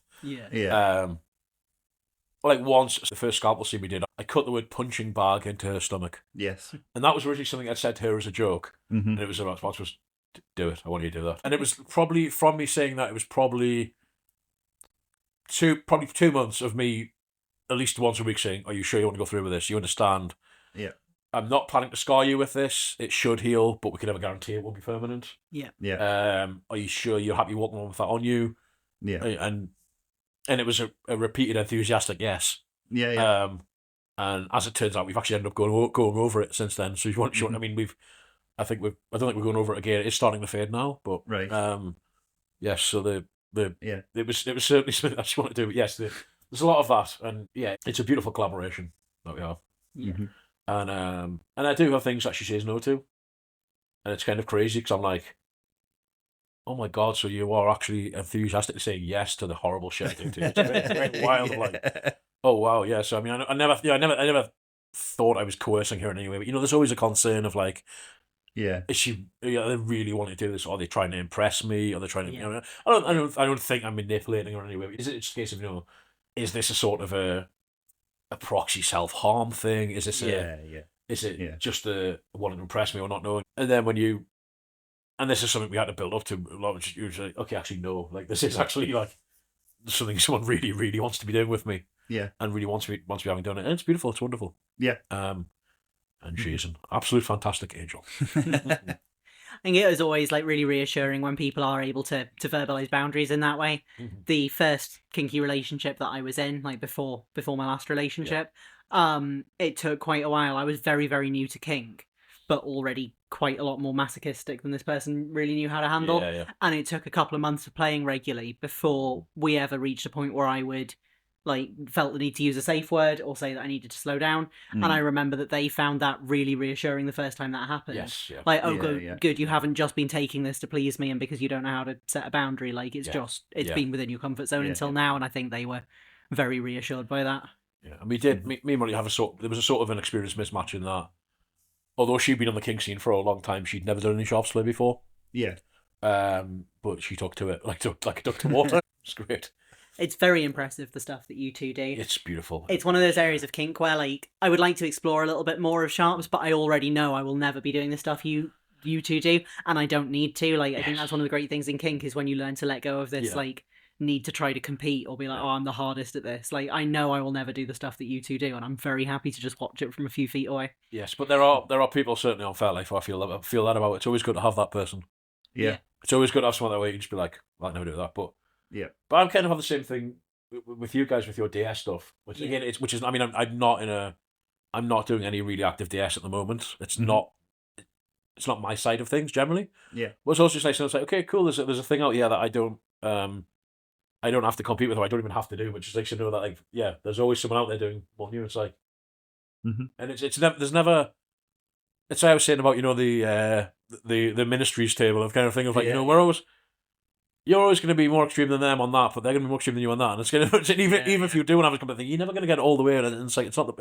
Like once, the first scalpel scene we did, I cut the word punching bag into her stomach. Yes. And that was originally something I'd said to her as a joke. And it was about, do it, I want you to do that. And it was probably, from me saying that, it was probably 2 months of me at least once a week saying, are you sure you want to go through with this? You understand? Yeah. I'm not planning to scar you with this. It should heal, but we can never guarantee it won't be permanent. Yeah. Are you sure you're happy walking on with that on you? Yeah. And it was a repeated enthusiastic yes. Yeah. And as it turns out, we've actually ended up going over it since then. So if you want, I mean, I don't think we're going over it again. It's starting to fade now, but yes. So it was certainly something I just wanted to do. But yes, there's a lot of that, and yeah, it's a beautiful collaboration that we have. Yeah. And I do have things that she says no to, and it's kind of crazy because I'm like, oh my god, so you are actually enthusiastically saying yes to the horrible shit I do to you. It's very wild. I'm like, oh wow, yeah. So I mean, I never thought I was coercing her in any way, but there's always a concern of like, is she? They really want to do this? Or are they trying to impress me? Or are they trying to? I don't think I'm manipulating her in any way. Is it just a case of is this a sort of a proxy self-harm thing? Is this is it just a wanting to impress me or not knowing? And then and this is something we had to build up to a lot, which usually, okay, actually no, like this is actually like something someone really, really wants to be doing with me. Yeah. And really wants me having done it. And it's beautiful, it's wonderful. Yeah. And she's an absolute fantastic angel. think it was always like really reassuring when people are able to verbalize boundaries in that way. The first kinky relationship that I was in, like before my last relationship, it took quite a while. I was very, very new to kink, but already quite a lot more masochistic than this person really knew how to handle. And it took a couple of months of playing regularly before we ever reached a point where I would felt the need to use a safe word or say that I needed to slow down. And I remember that they found that really reassuring the first time that happened. Yes, yeah. Like, good, you haven't just been taking this to please me and because you don't know how to set a boundary. Like, it's been within your comfort zone until now, and I think they were very reassured by that. Yeah, and we did. Me and Molly there was a sort of an experience mismatch in that. Although she'd been on the kink scene for a long time, she'd never done any sharps play before. Yeah. But she took to it like a duck to water. It's great. It's very impressive, the stuff that you two do. It's beautiful. It's one of those areas of kink where, like, I would like to explore a little bit more of sharps, but I already know I will never be doing the stuff you two do, and I don't need to. Like, I think that's one of the great things in kink is when you learn to let go of this, like, need to try to compete or be like, oh, I'm the hardest at this. Like, I know I will never do the stuff that you two do, and I'm very happy to just watch it from a few feet away. Yes, but there are people certainly on Fairlife who I feel that about. It's always good to have that person. Yeah. It's always good to have someone that way you can just be like, well, I never do that. But I'm kind of have the same thing with you guys with your DS stuff, which again, I mean, I'm not doing any really active DS at the moment. It's not my side of things generally. Yeah. But it's also just nice to say, okay, cool. There's a thing out here that I don't have to compete with, or I don't even have to do, which is like to know that, like, there's always someone out there doing more new. It's like, and it's never, there's never. It's what I was saying about, the ministries table of kind of thing of like, you're always going to be more extreme than them on that, but they're going to be more extreme than you on that. And it's going to, even if you do have a competitive thing, you're never going to get it all the way. And it's like, it's not the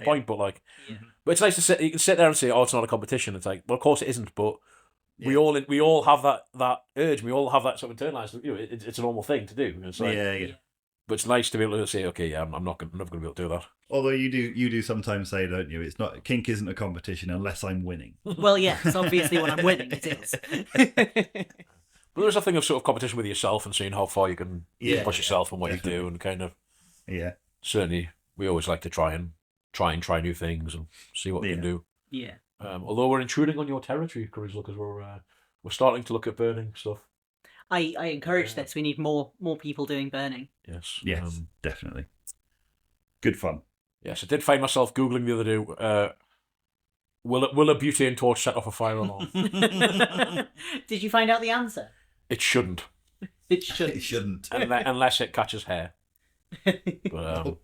point, but like, but it's nice to you can sit there and say, oh, it's not a competition. It's like, well, of course it isn't, but we all have that urge. We all have that sort of internalized. It's a normal thing to do. It's like, but it's nice to be able to say, okay, I'm never going to be able to do that. Although you do sometimes say, don't you? It's not, kink isn't a competition unless I'm winning. Well, yes, obviously when I'm winning, it is. But there's a thing of sort of competition with yourself and seeing how far you can push yourself and what you do, and kind of certainly we always like to try new things and see what we can do. Yeah. Although we're intruding on your territory, kirizal, because we're starting to look at burning stuff. I encourage this. We need more people doing burning. Yes. Yes, definitely. Good fun. Yes, I did find myself Googling the other day. Will a butane torch set off a fire or not? Did you find out the answer? It shouldn't. It shouldn't. It shouldn't. Unless it catches hair. But,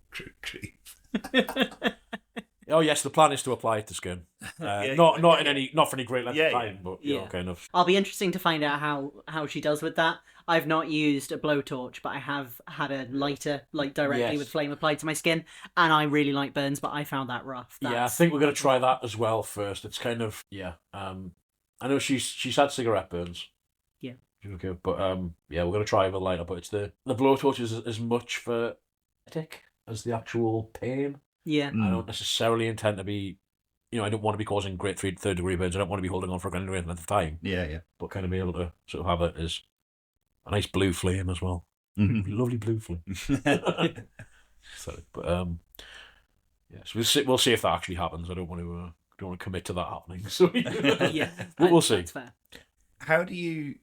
oh yes, the plan is to apply it to skin. Not for any great length of time, but kind of. I'll be interesting to find out how she does with that. I've not used a blowtorch, but I have had a lighter, directly with flame applied to my skin, and I really like burns, but I found that rough. I think we're going to try that as well first. It's kind of I know she's had cigarette burns. Yeah. Okay, but we're going to try with a lighter. But it's the blowtorch is as much for aesthetic as the actual pain. Yeah. I don't necessarily intend to be, I don't want to be causing great third degree burns. I don't want to be holding on for a great length of time. Yeah. But kind of be able to sort of have it as a nice blue flame as well. Lovely blue flame. So, but so we'll see if that actually happens. I don't want to commit to that happening. So but we'll see. That's fair. How do you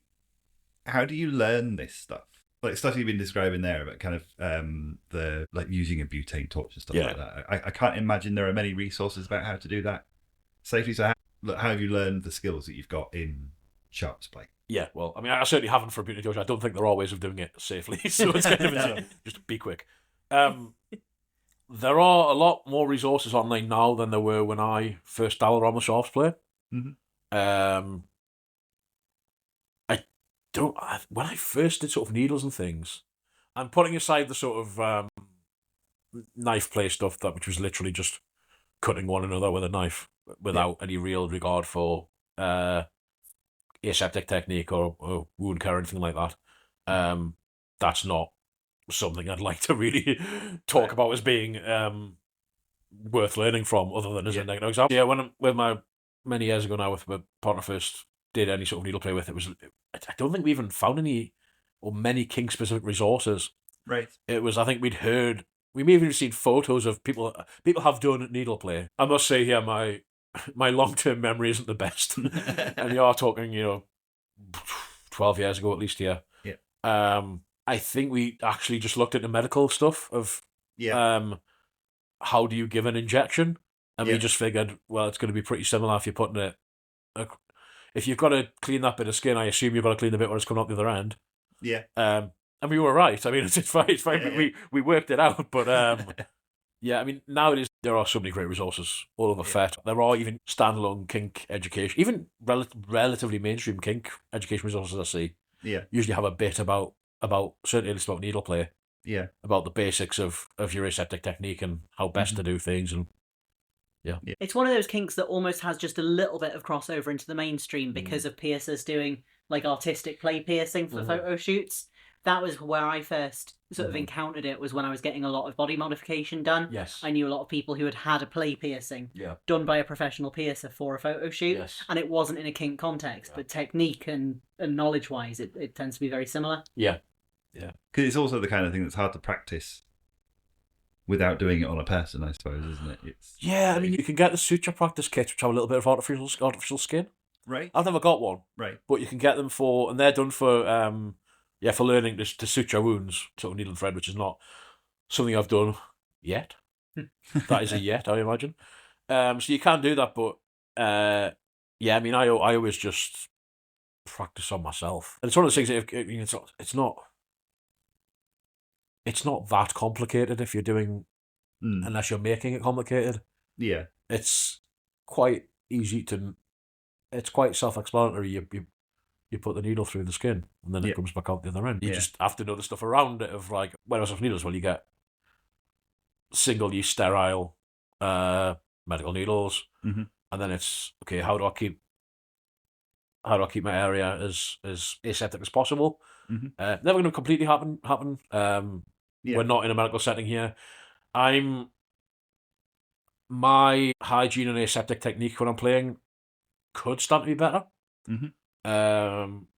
learn this stuff? Like stuff you've been describing there about kind of the using a butane torch and stuff like that. I can't imagine there are many resources about how to do that safely. So how have you learned the skills that you've got in sharps play? Yeah, well, I mean, I certainly haven't for a butane torch. I don't think there are ways of doing it safely. So it's kind of just be quick. There are a lot more resources online now than there were when I first dabbled around with sharps play. When I first did sort of needles and things, I'm putting aside the sort of knife play stuff which was literally just cutting one another with a knife without any real regard for aseptic technique or wound care or anything like that. That's not something I'd like to really talk about as being worth learning from, other than as a negative example. Yeah, many years ago now, with my partner first did any sort of needle play with, I don't think we even found any or many kink specific resources. Right. It was, I think we may have even seen photos of people have done needle play. I must say here, my my long-term memory isn't the best. And you are talking, 12 years ago at least, yeah. Yeah. I think we actually just looked at the medical stuff of how do you give an injection? And we just figured, well, it's going to be pretty similar if you're putting it. If you've got to clean that bit of skin, I assume you've got to clean the bit where it's coming out the other end. Yeah. And we were right. I mean, it's fine. It's fine. Yeah. We worked it out. But yeah, I mean, nowadays there are so many great resources all over FET. There are even standalone kink education, even relatively mainstream kink education resources I see. Yeah. Usually have a bit about certainly at least about needle play. Yeah. About the basics of your aseptic technique and how best to do things. And yeah. It's one of those kinks that almost has just a little bit of crossover into the mainstream because of piercers doing like artistic play piercing for photo shoots. That was where I first sort of encountered it, was when I was getting a lot of body modification done. Yes. I knew a lot of people who had a play piercing done by a professional piercer for a photo shoot. Yes. And it wasn't in a kink context, but technique and knowledge-wise, it tends to be very similar. Yeah. Yeah. Because it's also the kind of thing that's hard to practice without doing it on a person, I suppose, isn't it? I mean, you can get the suture practice kits, which have a little bit of artificial skin. Right. I've never got one. Right. But you can get them and they're done for for learning to suture wounds, sort of needle and thread, which is not something I've done yet. That is a yet, I imagine. So you can do that, but I mean, I always just practice on myself. And it's one of those things that it's not that complicated if you're doing, unless you're making it complicated. Yeah. It's quite easy it's quite self-explanatory. You put the needle through the skin and then it comes back out the other end. You just have to know the stuff around it of like, when I was with needles, well, you get single-use sterile medical needles. Mm-hmm. And then it's, okay, how do I keep my area as aseptic as possible? Mm-hmm. Never going to completely happen. We're not in a medical setting here. My hygiene and aseptic technique when I'm playing could stand to be better. Mm-hmm.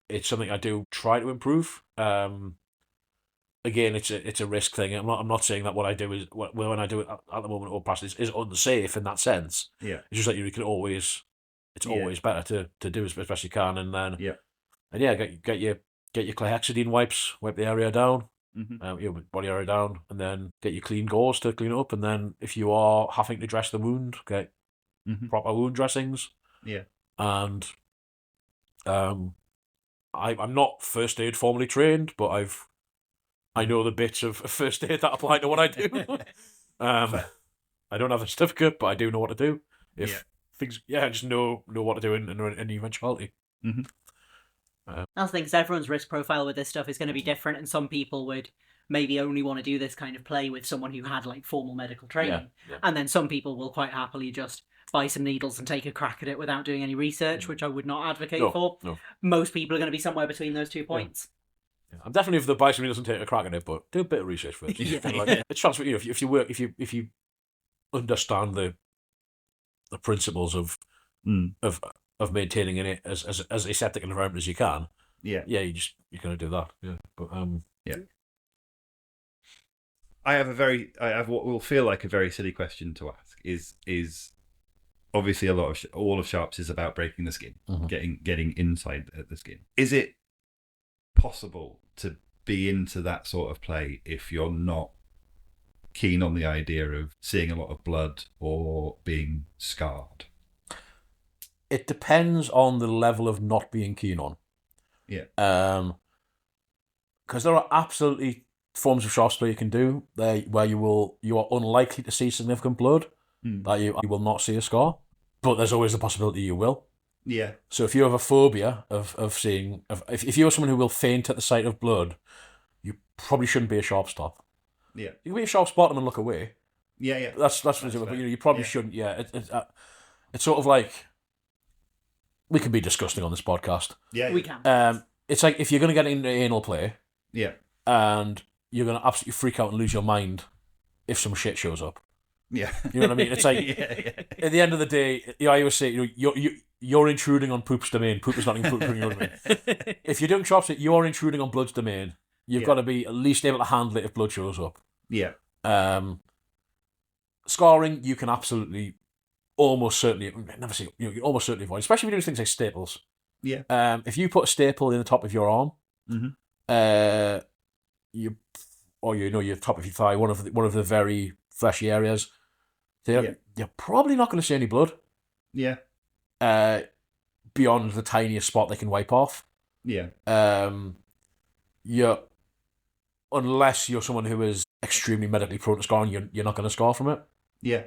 It's something I do try to improve. Again, it's a risk thing. I'm not saying that what I do is when I do it at the moment or past is unsafe in that sense. Yeah. It's just that you can always. It's always better to do as best you can, and then get your chlorhexidine wipes, wipe the area down, your body area down, and then get your clean gauze to clean it up. And then if you are having to dress the wound, get proper wound dressings. Yeah. And I'm not first aid formally trained, but I know the bits of first aid that apply to what I do. I don't have a certificate, but I do know what to do. I just know what to do in any eventuality. Mm-hmm. That's the thing, 'cause everyone's risk profile with this stuff is going to be different, and some people would maybe only want to do this kind of play with someone who had like formal medical training, and then some people will quite happily just buy some needles and take a crack at it without doing any research, which I would not advocate for. No. Most people are going to be somewhere between those 2 points. Yeah. I'm definitely for the buy some needles and take a crack at it, but do a bit of research first. It's transfer. If you understand the principles of maintaining it as aseptic an environment as you can. You're going to do that. Yeah, but I have what will feel like a very silly question to ask. Is obviously all of Sharps is about breaking the skin, getting inside the skin. Is it possible to be into that sort of play if you're not keen on the idea of seeing a lot of blood or being scarred? It depends on the level of not being keen on. Yeah. Because there are absolutely forms of Sharps play you can do where you are unlikely to see significant blood, that you will not see a scar, but there's always the possibility you will. Yeah. So if you have a phobia of seeing, if you're someone who will faint at the sight of blood, you probably shouldn't be a Sharps top. Yeah. You can be a Sharps bottom and look away. Yeah. That's but you probably shouldn't. Yeah. It's sort of like, we can be disgusting on this podcast. Yeah. We can. It's like if you're going to get into anal play. Yeah. And you're going to absolutely freak out and lose your mind if some shit shows up. Yeah. You know what I mean? It's like, at the end of the day, I always say, you're intruding on poop's domain. Poop is not intruding on your domain. If you're doing Sharps, you're intruding on blood's domain. You've got to be at least able to handle it if blood shows up. Yeah. Scarring, you can absolutely almost certainly, never see, you almost certainly avoid, especially if you're doing things like staples. Yeah. If you put a staple in the top of your arm, your top of your thigh, one of the very fleshy areas, you're probably not going to see any blood. Yeah. Beyond the tiniest spot they can wipe off. Yeah. Unless you're someone who is extremely medically prone to scarring, you're not going to scar from it. Yeah.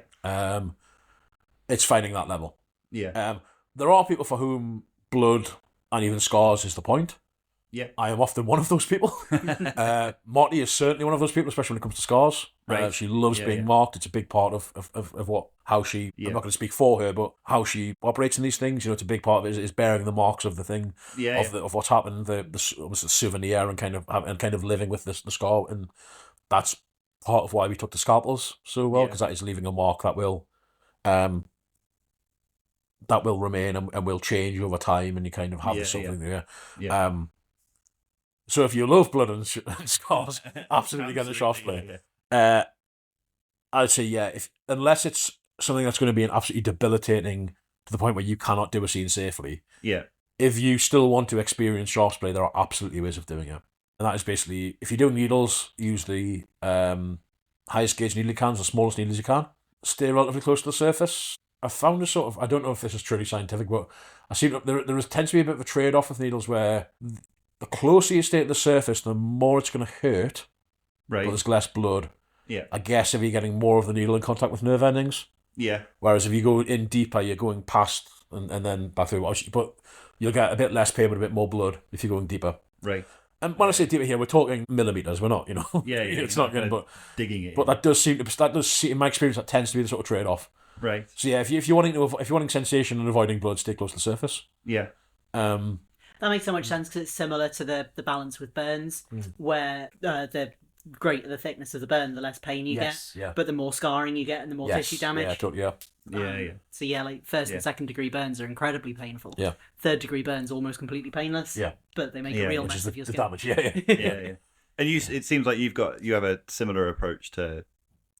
It's finding that level. Yeah. There are people for whom blood and even scars is the point. Yeah. I am often one of those people. Marty is certainly one of those people, especially when it comes to scars. Right. She loves being marked. It's a big part of how she, I'm not going to speak for her, but how she operates in these things. It's a big part of it is bearing the marks of the thing, of what's happened, the souvenir and kind of living with the scar. And that's part of why we took the scalpels so well, because that is leaving a mark that will remain and will change over time, and you kind of have something there. Yeah. So if you love blood and scars, absolutely get the Sharps play. I'd say unless it's something that's going to be an absolutely debilitating to the point where you cannot do a scene safely. Yeah. If you still want to experience Sharps play, there are absolutely ways of doing it, and that is basically if you're doing needles, use the highest gauge needle you can, the smallest needles you can. Stay relatively close to the surface. I found I don't know if this is truly scientific, but I see there tends to be a bit of a trade-off with needles where the closer you stay to the surface, the more it's going to hurt. Right. But there's less blood. Yeah. I guess if you're getting more of the needle in contact with nerve endings. Yeah. Whereas if you go in deeper, you're going past and then back through. But you'll get a bit less pain but a bit more blood if you're going deeper. Right. And when I say deeper here, we're talking millimeters. We're not, Yeah. it's not going to. Digging it. But that does seem, in my experience, that tends to be the sort of trade-off. Right. So yeah, if you're wanting sensation and avoiding blood, stay close to the surface. Yeah. That makes so much sense because it's similar to the balance with burns, where the greater the thickness of the burn, the less pain you get. Yeah. But the more scarring you get and the more tissue damage. Yeah, totally. So like first and second degree burns are incredibly painful. Yeah. Third degree burns almost completely painless. Yeah. But they make a real mess of your skin. Damage. Yeah. And it seems like you have a similar approach to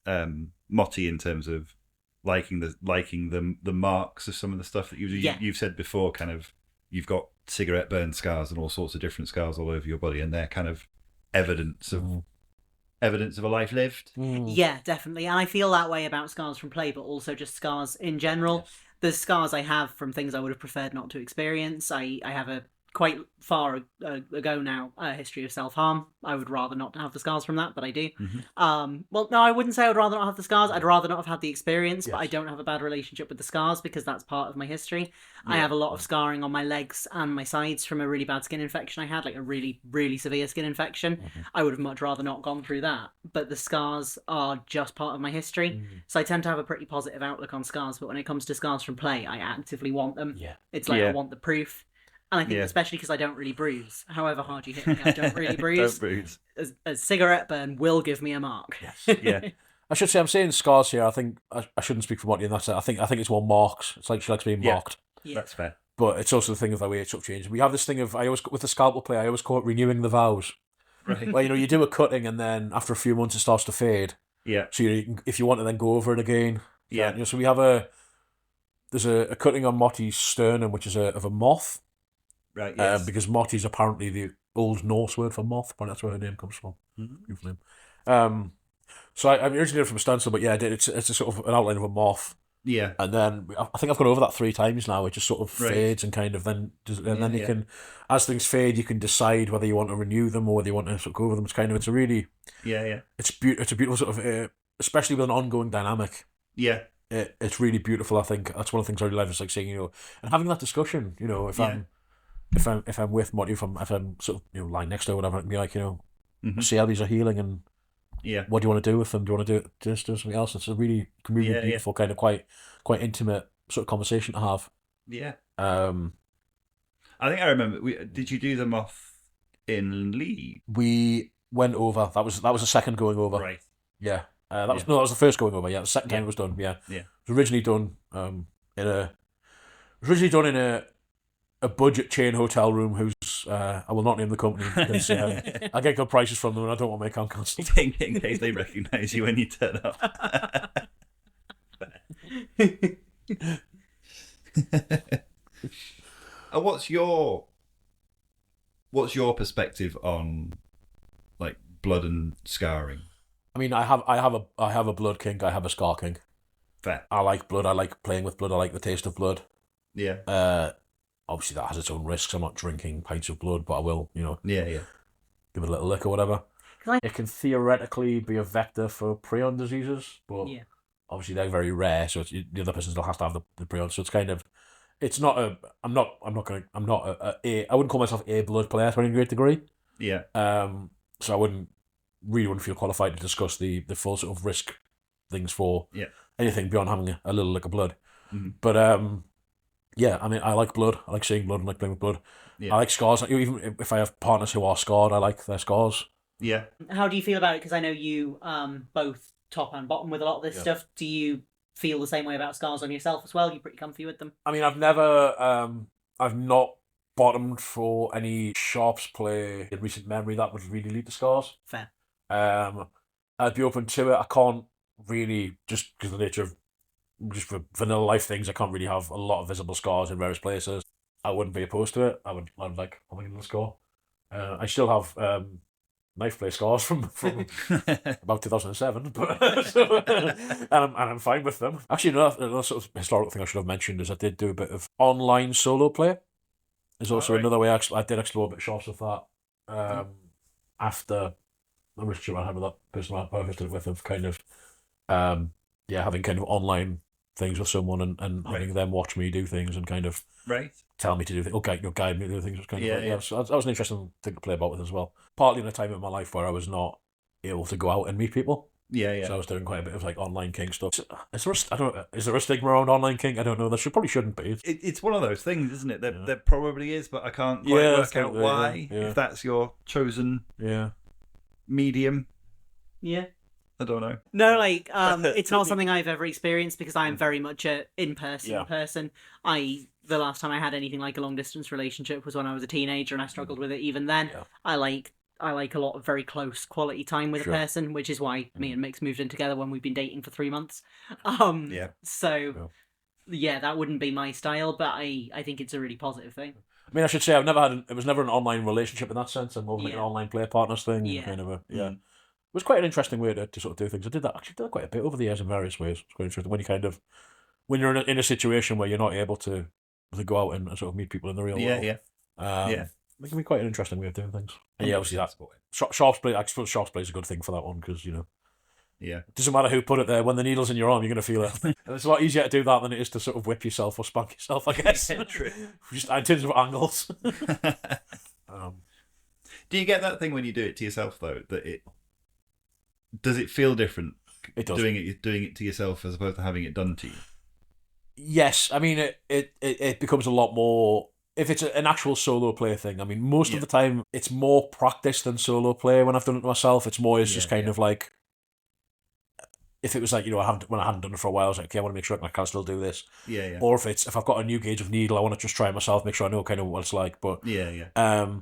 Motti in terms of liking the marks of some of the stuff that you've said before. Kind of, you've got cigarette burn scars and all sorts of different scars all over your body, and they're kind of evidence of a life lived. Yeah, definitely. And I feel that way about scars from play, but also just scars in general. Yes. The scars I have from things I would have preferred not to experience. I have a quite far ago now a history of self-harm. I would rather not have the scars from that, but I do. Well, no, I wouldn't say I would rather not have the scars. I'd rather not have had the experience, but I don't have a bad relationship with the scars because that's part of my history. I have a lot of scarring on my legs and my sides from a really bad skin infection I had, like a really, really severe skin infection. I would have much rather not gone through that, but the scars are just part of my history. So I tend to have a pretty positive outlook on scars, but when it comes to scars from play, I actively want them. It's like I want the proof. And I think especially because I don't really bruise. However hard you hit me, I don't really bruise. Don't bruise. A cigarette burn will give me a mark. Yes. Yeah. I should say I'm saying scars here. I think I shouldn't speak for Monty in that sense. I think it's more marks. It's like she likes being marked. Yeah. That's fair. But it's also the thing of the way it's sort of changed. We have this thing of with the scalpel play, I always call it renewing the vows. Right. Where you do a cutting and then after a few months it starts to fade. Yeah. So if you want to then go over it again. Yeah. So we have there's a cutting on Motti's sternum, which is of a moth. Right. Yes. Because Moti is apparently the Old Norse word for moth. But that's where her name comes from. Beautiful name. So I originated from a stencil, but it's a sort of an outline of a moth. Yeah. And then I think I've gone over that 3 times now. It just sort of fades and kind of then you can, as things fade, you can decide whether you want to renew them or whether you want to sort of go over them. It's a really it's a beautiful sort of especially with an ongoing dynamic. Yeah. It's really beautiful. I think that's one of the things I really love is like saying and having that discussion. If I'm with Monty, if I'm sort of lying next to her or whatever, I can be like see how these are healing and what do you want to do with them? Do you want to do something else? It's a really beautiful kind of quite intimate sort of conversation to have. Yeah. I think I remember. Did you do the moth in Leeds? We went over. That was the second going over. Right. Yeah. That was the first going over. Yeah. The second time it was done. Yeah. Yeah. It was originally done in a budget chain hotel room whose I will not name the company because I get good prices from them and I don't want my account cancelled. In case they recognise you when you turn up. What's your perspective on like blood and scarring? I mean, I have a blood kink. I have a scar kink. Fair. I like blood. I like playing with blood. I like the taste of blood. Yeah. Obviously that has its own risks. I'm not drinking pints of blood, but I will, Yeah. give it a little lick or whatever. It can theoretically be a vector for prion diseases, but obviously they're very rare. So the other person still has to have the prion. So it's kind of, it's not a. I wouldn't call myself a blood player to any great degree. Yeah. So I wouldn't feel qualified to discuss the full sort of risk things for anything beyond having a little lick of blood. Mm-hmm. But yeah, I mean, I like blood. I like seeing blood and like playing with blood. Yeah. I like scars. Even if I have partners who are scarred, I like their scars. Yeah. How do you feel about it? Because I know you both top and bottom with a lot of this stuff. Do you feel the same way about scars on yourself as well? You're pretty comfy with them? I mean, I've not bottomed for any sharps play in recent memory that would really lead to scars. Fair. I'd be open to it. I can't really, just because of the nature of just for vanilla life things, I can't really have a lot of visible scars in various places. I wouldn't be opposed to it. I'd like having a little scar. I still have knife play scars from about 2007, but so, and I'm fine with them. Actually, another sort of historical thing I should have mentioned is I did do a bit of online solo play. There's also another way I did explore a bit shops with that after the relationship I had with that person I visited with, of kind of having kind of online things with someone and having them watch me do things and kind of tell me to do things, guide me to do things. Was kind of so that was an interesting thing to play about with as well. Partly in a time in my life where I was not able to go out and meet people. Yeah. So I was doing quite a bit of like online kink stuff. Is there a stigma around online kink? I don't know. There probably shouldn't be. It's one of those things, isn't it? There probably is, but I can't quite work out why. Yeah. If that's your chosen medium. Yeah. I don't know. No, like, it's not something I've ever experienced because I'm very much an in-person person. The last time I had anything like a long-distance relationship was when I was a teenager and I struggled with it even then. Yeah. I like a lot of very close quality time with a person, which is why me and Mix moved in together when we've been dating for 3 months. So, that wouldn't be my style, but I think it's a really positive thing. I mean, I should say it was never an online relationship in that sense. I'm more like an online play partners thing. Yeah. Kind of It was quite an interesting way to sort of do things. I did that quite a bit over the years in various ways. It's quite interesting when you're in a situation where you're not able to go out and sort of meet people in the real world. It can be quite an interesting way of doing things. And obviously that's sharps play. I suppose sharps play is a good thing for that one because it doesn't matter who put it there. When the needle's in your arm, you're going to feel it. And it's a lot easier to do that than it is to sort of whip yourself or spank yourself, I guess. True. Just in terms of angles. Do you get that thing when you do it to yourself though? Does it feel different? It does. Doing it to yourself as opposed to having it done to you. Yes, I mean it becomes a lot more if it's an actual solo play thing. I mean, most of the time it's more practice than solo play. When I've done it to myself, it's more just kind of like if it was like when I hadn't done it for a while, I was like, okay, I want to make sure I can still do this. Yeah. Or if I've got a new gauge of needle, I want to just try it myself, make sure I know kind of what it's like. But so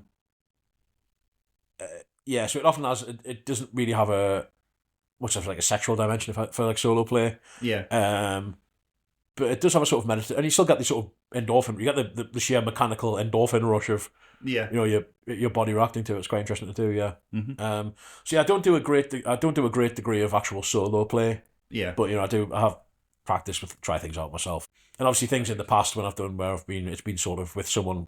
it often has. It doesn't really have much of like a sexual dimension for like solo play. Yeah. But it does have a sort of meditative, and you still get the sort of endorphin. You get the sheer mechanical endorphin rush of your body reacting to it. It's quite interesting to do. Yeah. Mm-hmm. I don't do a great degree of actual solo play. Yeah. But I have practice with try things out myself, and obviously things in the past when I've done where it's been sort of with someone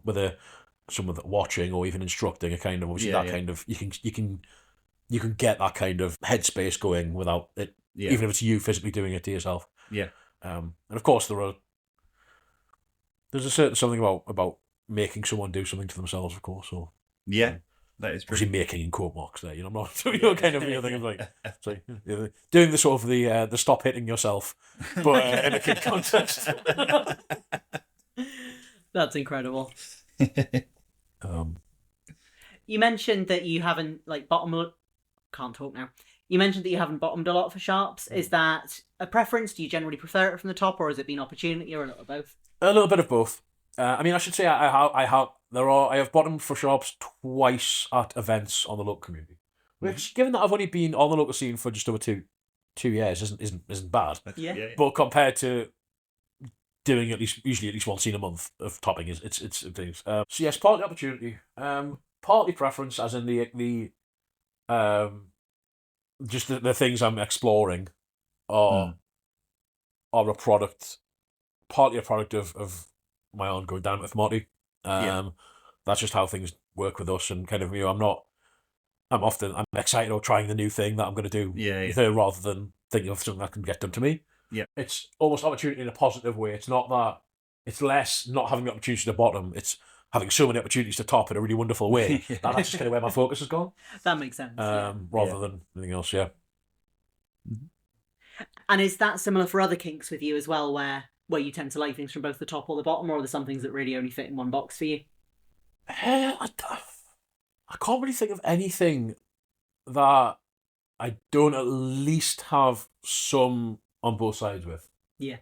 watching or even instructing a kind of obviously kind of you can get that kind of headspace going without it, even if it's you physically doing it to yourself. Yeah. And of course there's a certain something about making someone do something to themselves, of course. So that is true. Obviously making in quote marks there. I'm not kind of thing of like doing the sort of the stop hitting yourself, but in a kid context. That's incredible. You mentioned that you haven't can't talk now. You mentioned that you haven't bottomed a lot for sharps. Is that a preference? Do you generally prefer it from the top, or has it been opportunity, or a little of both? A little bit of both. I mean, I should say I have bottomed for sharps twice at events on the local community, which, given that I've only been on the local scene for just over two years, isn't bad. Yeah. But compared to doing usually at least one scene a month of topping is it's things. So yes, partly opportunity, partly preference, as in the just the things I'm exploring are a product, partly a product of my own going down with Marty. That's just how things work with us, and kind of I'm excited or trying the new thing that I'm going to do with her rather than thinking of something that can get done to me. Yeah, it's almost opportunity in a positive way. It's not that. It's less not having the opportunity to bottom. It's having so many opportunities to top in a really wonderful way. That's just kind of where my focus has gone. That makes sense. Rather than anything else. Yeah. And is that similar for other kinks with you as well, where you tend to like things from both the top or the bottom, or are there some things that really only fit in one box for you? I can't really think of anything that I don't at least have some on both sides with. Yeah.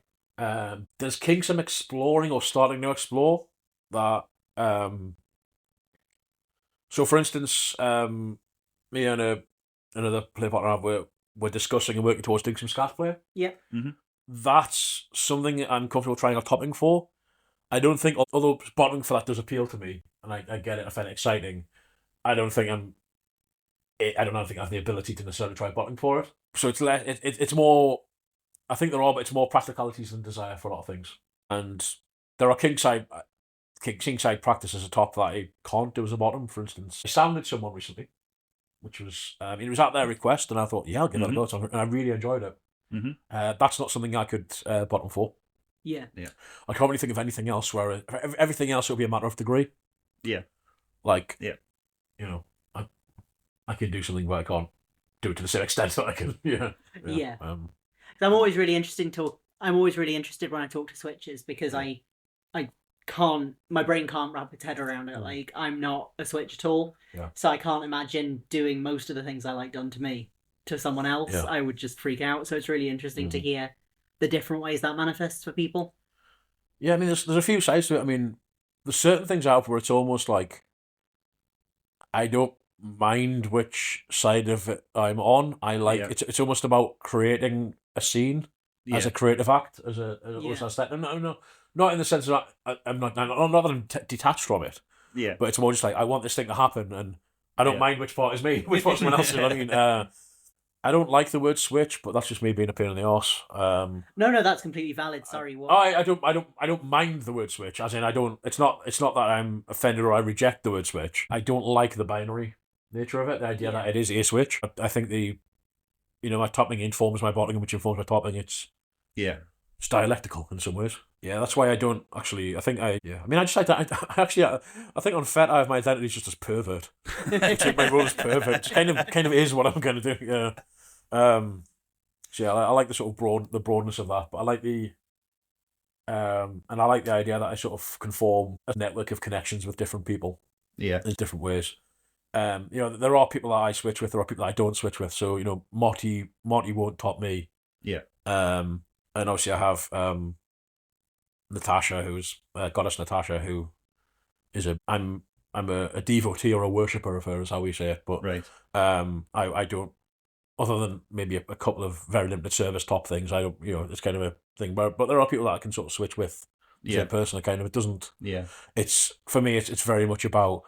There's kinks I'm exploring or starting to explore that. So, for instance, me and another play partner we're discussing and working towards doing some scat play. Yeah. Mm-hmm. That's something I'm comfortable trying out topping for. I don't think, although bottoming for that does appeal to me, and I get it, I find it exciting. I don't think I have the ability to necessarily try bottoming for it. So it's more. I think but it's more practicalities than desire for a lot of things. And there are kingside practices at top that I can't do as a bottom. For instance, I sounded someone recently, which was it was at their request, and I thought, yeah, I'll give that a go, and I really enjoyed it. Mm-hmm. That's not something I could bottom for. Yeah. I can't really think of anything else where everything else will be a matter of degree. Yeah. Like, I can do something, but I can't do it to the same extent that I can. Yeah. I'm always really interested when I talk to switches, because I can't, my brain can't wrap its head around it. Like, I'm not a switch at all, so I can't imagine doing most of the things I like done to me to someone else. I would just freak out. So it's really interesting to hear the different ways that manifests for people. Yeah, I mean, there's a few sides to it. I mean, there's certain things out where it's almost like I don't mind which side of it I'm on. I like it's almost about creating a scene as a creative act, as a set. No, not in the sense that I'm not that I'm detached from it. Yeah, but it's more just like I want this thing to happen, and I don't mind which part is me, which part someone else. I mean, I don't like the word switch, but that's just me being a pain in the arse. No, that's completely valid. Sorry, what? I don't mind the word switch. As in, I don't. It's not that I'm offended or I reject the word switch. I don't like the binary nature of it. The idea that it is a switch. I think my topping informs my bottoming, which informs my topping. It's dialectical in some ways. Yeah, that's why I don't actually. I mean, I just like that. I think on FET I have my identity just as pervert. I take my role as pervert. It kind of is what I'm going to do. Yeah. So yeah, I like the sort of the broadness of that, but I like and I like the idea that I sort of can form a network of connections with different people. Yeah. In different ways. There are people that I switch with, there are people that I don't switch with. So, Marty won't top me. Yeah. And obviously I have Natasha, who's Goddess Natasha, who is I'm a devotee or a worshipper of her, is how we say it. But right. I don't, other than maybe a couple of very limited service top things, I don't, it's kind of a thing. But there are people that I can sort of switch with the same person. It doesn't. Yeah. It's for me. It's very much about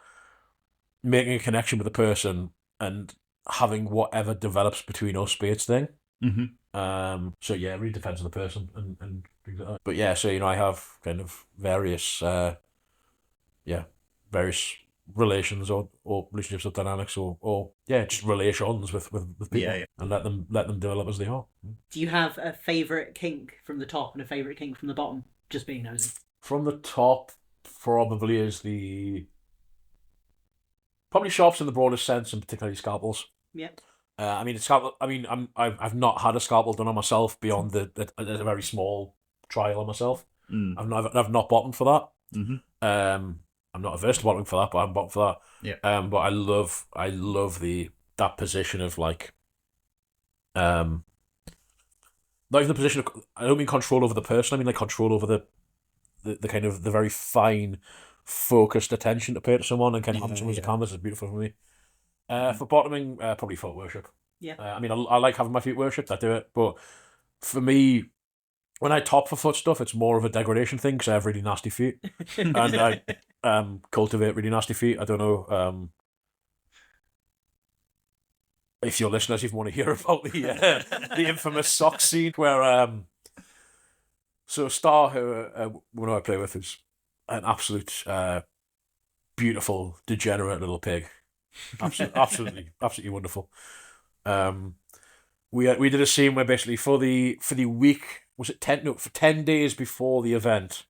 making a connection with the person and having whatever develops between us be its thing. Mm-hmm. So yeah, it really depends on the person and things like that. But yeah, so I have kind of various relations or relationships or dynamics or just relations with people and let them develop as they are. Do you have a favourite kink from the top and a favourite kink from the bottom? Just being nosy. From the top, probably is probably sharps in the broadest sense, and particularly scalpels. Yep. I mean, I've not had a scalpel done on myself beyond a very small trial on myself. I've not bottomed for that. Mm-hmm. I'm not averse to bottoming for that, but I haven't bottomed for that. Yeah. But I love that position of like, not even the position of, I don't mean control over the person. I mean like control over the kind of the very fine, focused attention to pay to someone and kind of having someone as a canvas is beautiful for me. For bottoming, probably foot worship. Yeah. I mean, I like having my feet worshipped. I do it, but for me, when I top for foot stuff, it's more of a degradation thing because I have really nasty feet, and I cultivate really nasty feet. I don't know if your listeners even want to hear about the infamous sock scene where so Star, who one I play with, is an absolute beautiful degenerate little pig, absolutely wonderful. We did a scene where basically for the week, was it 10 days before the event,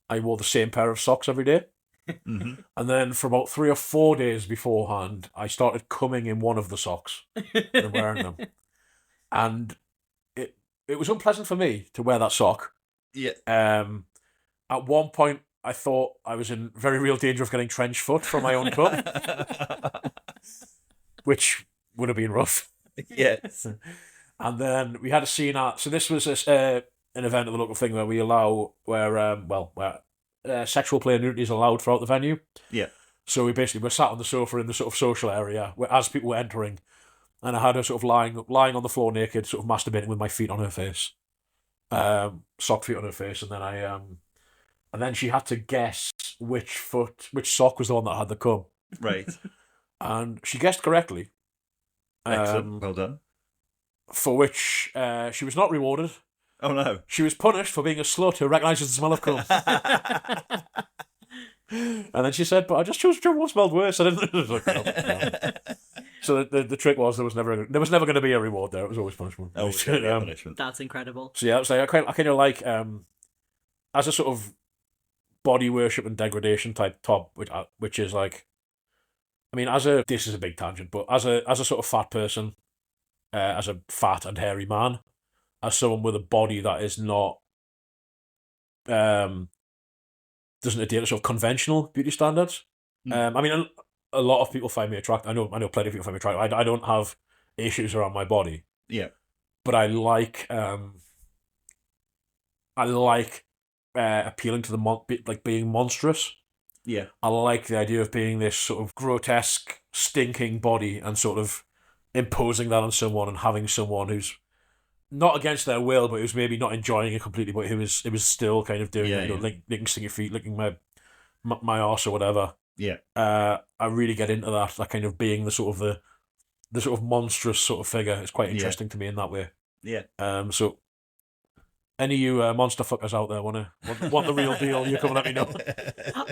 I wore the same pair of socks every day. Mm-hmm. And then for about 3 or 4 days beforehand, I started coming in one of the socks and wearing them. And it was unpleasant for me to wear that sock. Yeah. At one point, I thought I was in very real danger of getting trench foot from my own cum, which would have been rough. Yes. And then we had a scene so this was an event at the local thing where we allow where sexual play and nudity is allowed throughout the venue. Yeah. So we basically were sat on the sofa in the sort of social area as people were entering, and I had her sort of lying on the floor naked, sort of masturbating with my feet on her face, sock feet on her face, and then she had to guess which sock was the one that had the cum. Right. And she guessed correctly. Excellent. Well done. For which she was not rewarded. Oh no. She was punished for being a slut who recognises the smell of cum. And then she said, "But I just chose which one smelled worse." I didn't. Like, no. So the trick was there was never going to be a reward there. It was always punishment. Punishment. That's incredible. So yeah, it's like I kind of like as a sort of body worship and degradation type top, which is like, I mean, this is a big tangent, but as a sort of fat person, as a fat and hairy man, as someone with a body that is not doesn't adhere to sort of conventional beauty standards. I mean, a lot of people find me attractive. I know plenty of people find me attractive. I don't have issues around my body. Yeah, but I like appealing to the being monstrous. Yeah, I like the idea of being this sort of grotesque, stinking body and sort of imposing that on someone and having someone who's not against their will, but who's maybe not enjoying it completely, but who was still kind of doing licking stinky feet, licking my arse or whatever. Yeah. I really get into that kind of being the sort of monstrous sort of figure. It's quite interesting to me in that way. Yeah. So any of you monster fuckers out there want the real deal, you come and let me know.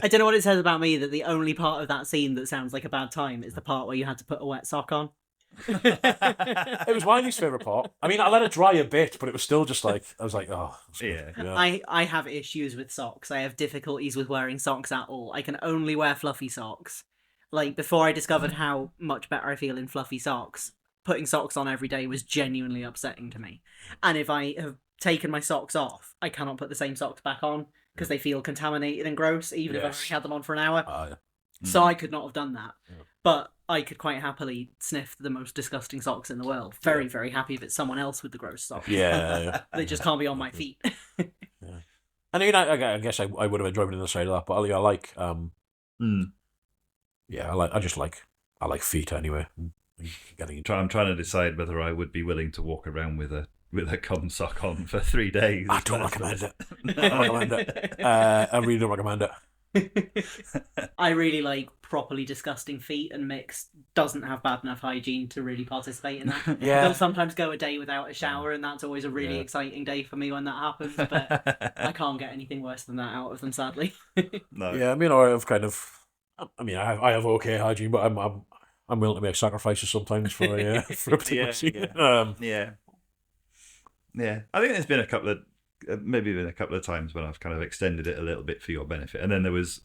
I don't know what it says about me that the only part of that scene that sounds like a bad time is the part where you had to put a wet sock on. It was my least favourite part. I mean, I let it dry a bit, but it was still just like, I was like, oh. Yeah. I have issues with socks. I have difficulties with wearing socks at all. I can only wear fluffy socks. Like, before I discovered how much better I feel in fluffy socks, putting socks on every day was genuinely upsetting to me. And if I have taken my socks off, I cannot put the same socks back on because they feel contaminated and gross, even if I've only had them on for an hour. So I could not have done that. Yeah. But I could quite happily sniff the most disgusting socks in the world. Very, very happy if it's someone else with the gross socks. Yeah. They just can't be on my feet. Yeah. And I guess I would have enjoyed it on the side of that, but I like yeah, I like feet anyway. I'm trying to decide whether I would be willing to walk around with a cum sock on for 3 days. I don't recommend it. I really don't recommend it. I really like properly disgusting feet, and Mix doesn't have bad enough hygiene to really participate in that. Yeah. They'll sometimes go a day without a shower, and that's always a really exciting day for me when that happens, but I can't get anything worse than that out of them, sadly. No. Yeah, I mean, I have okay hygiene, but I'm willing to make sacrifices sometimes for a particular scene. Yeah. I think there's been a couple of times when I've kind of extended it a little bit for your benefit. And then there was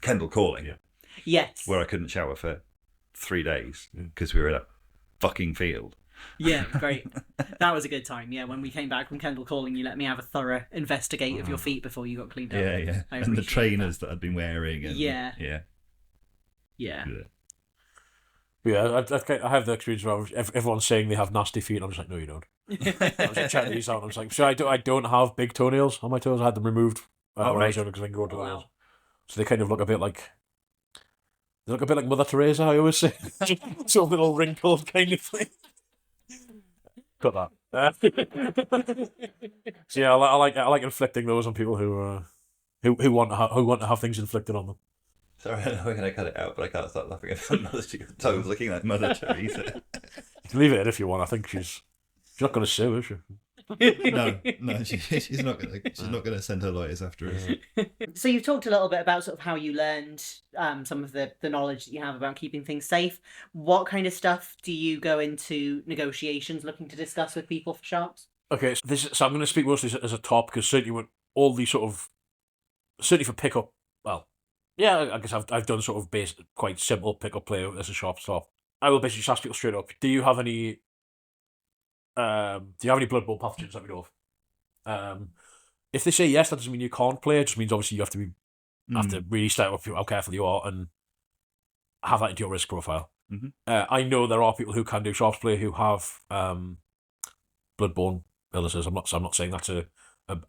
Kendall calling. Yeah. Yes. Where I couldn't shower for 3 days because we were in a fucking field. Yeah, great. That was a good time. Yeah, when we came back from Kendall calling, you let me have a thorough investigate of your feet before you got cleaned up. Yeah. And the trainers that I'd been wearing. And, Yeah. Yeah, I have the experience where everyone's saying they have nasty feet, and I'm just like, no, you don't. I was like, checking these out, and I was like, so I don't have big toenails on my toes. I had them removed when I was younger because I can grow toenails. So they kind of look a bit like Mother Teresa, I always say. Sort of little wrinkled kind of thing. Cut that. So yeah, I like inflicting those on people who want to have things inflicted on them. Sorry, I know we're going to cut it out, but I can't stop laughing about Mother Toes looking like Mother Teresa. You can leave it in if you want. I think she's not going to sue, is she? No, she's not going to send her lawyers after us. So you've talked a little bit about sort of how you learned some of the knowledge that you have about keeping things safe. What kind of stuff do you go into negotiations looking to discuss with people for shops? Okay, so I'm going to speak mostly as a top, because certainly with all these sort of, certainly for pickup, well, yeah, I guess I've done sort of quite simple pickup play as a shop top. I will basically just ask people straight up, do you have any bloodborne pathogens that we know of? If they say yes, that doesn't mean you can't play. It just means obviously you have to really start with how careful you are and have that into your risk profile. Mm-hmm. I know there are people who can do sharps play who have bloodborne illnesses. I'm not saying that's a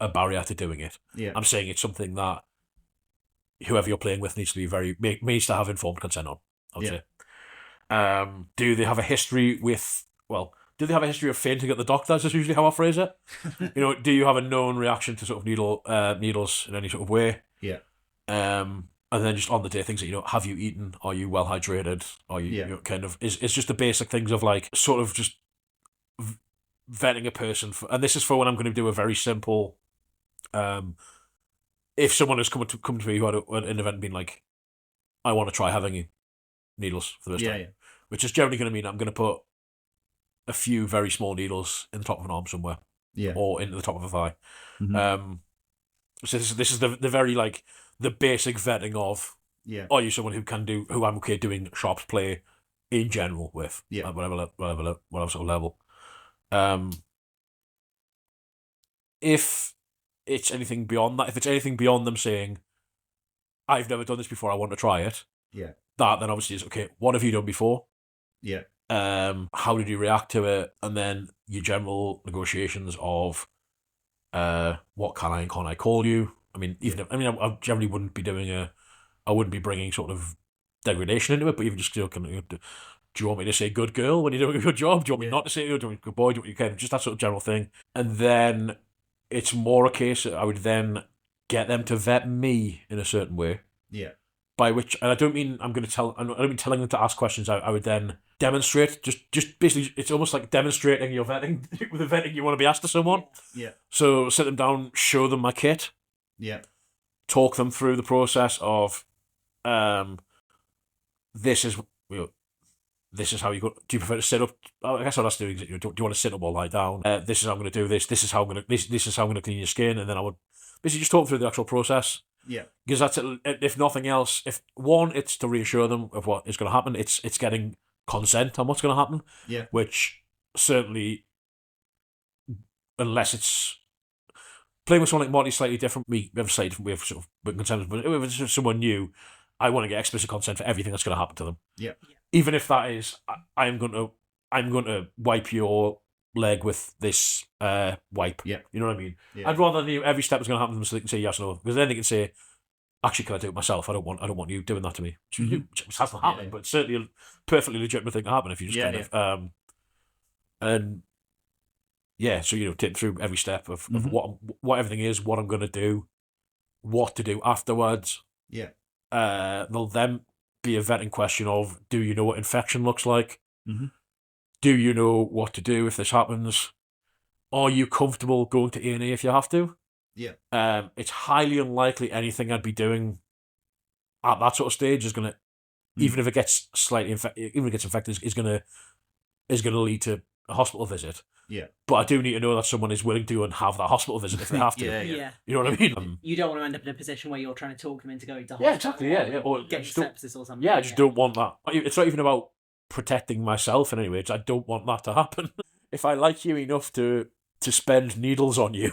barrier to doing it. Yeah. I'm saying it's something that whoever you're playing with needs to be needs to have informed consent on. I would say. Do they have a history do they have a history of fainting at the doctor? That's usually how I phrase it. Do you have a known reaction to sort of needles in any sort of way? Yeah. And then just on the day, things that, have you eaten? Are you well hydrated? Are you, kind of, it's just the basic things of like sort of just vetting a person. And this is for when I'm going to do a very simple, if someone has come to me who had an event and been like, I want to try having needles for the first time, which is generally going to mean I'm going to put a few very small needles in the top of an arm somewhere, or into the top of a thigh. Mm-hmm. So this is the very like the basic vetting of are you someone who I'm okay doing sharps play in general with at whatever sort of level. If it's anything beyond that, if it's anything beyond them saying I've never done this before, I want to try it, that then obviously is okay. What have you done before? How did you react to it? And then your general negotiations of what can I and can't I call you? I mean, I generally wouldn't be bringing sort of degradation into it, but even just do you want me to say good girl when you're doing a good job? Do you want me not to say good? Do you want me good boy? Do you want you kind of just that sort of general thing? And then it's more a case I would then get them to vet me in a certain way. By which, and I don't mean I don't mean telling them to ask questions. I would then demonstrate, just basically, it's almost like demonstrating your vetting with the vetting you want to be asked to someone. So sit them down, show them my kit. Talk them through the process of, this is how you go. Do you prefer to sit up? I guess I'd ask do you want to sit up or lie down? This is how I'm going to do this. This is how I'm going to clean your skin, and then I would basically just talk through the actual process. Because that's if nothing else. If one, it's to reassure them of what is going to happen. It's getting consent on what's going to happen. Which certainly, unless it's playing with someone like Marty's slightly different. We have a slightly different way of sort of consent. But if it's someone new, I want to get explicit consent for everything that's going to happen to them. Even if that is, I'm going to wipe your leg with this wipe. You know what I mean? I'd rather every step is going to happen to them so they can say yes or no, because then they can say, actually, can I do it myself? I don't want you doing that to me. Which hasn't happened, but it's certainly a perfectly legitimate thing to happen if you just so take through every step of what everything is, what I'm going to do, what to do afterwards. There'll then be a vetting question of, do you know what infection looks like? Do you know what to do if this happens? Are you comfortable going to A&E if you have to? It's highly unlikely anything I'd be doing at that sort of stage is going to, even if it gets slightly infected, is going to lead to a hospital visit. But I do need to know that someone is willing to and have that hospital visit if they have to. You know what I mean? You don't want to end up in a position where you're trying to talk them into going to hospital. Exactly. Or get sepsis or something. I just don't want that. It's not even about protecting myself in any way. I don't want that to happen. If I like you enough to spend needles on you,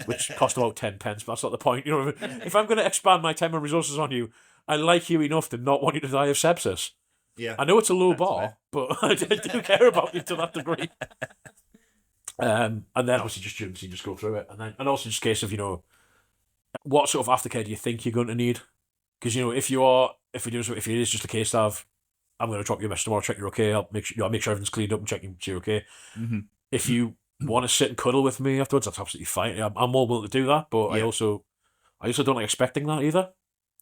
which cost about 10 pence, but that's not the point. You know what I mean? If I'm going to expand my time and resources on you, I like you enough to not want you to die of sepsis. I know it's a low bar, but I do care about you to that degree. And then obviously just go through it, and also just a case of what sort of aftercare do you think you're going to need? Because if it is just a case of I'm going to drop you a message tomorrow, check you're okay. I'll make sure everything's cleaned up and check you're okay. If you want to sit and cuddle with me afterwards, that's absolutely fine. I'm more willing to do that, but I also don't like expecting that either.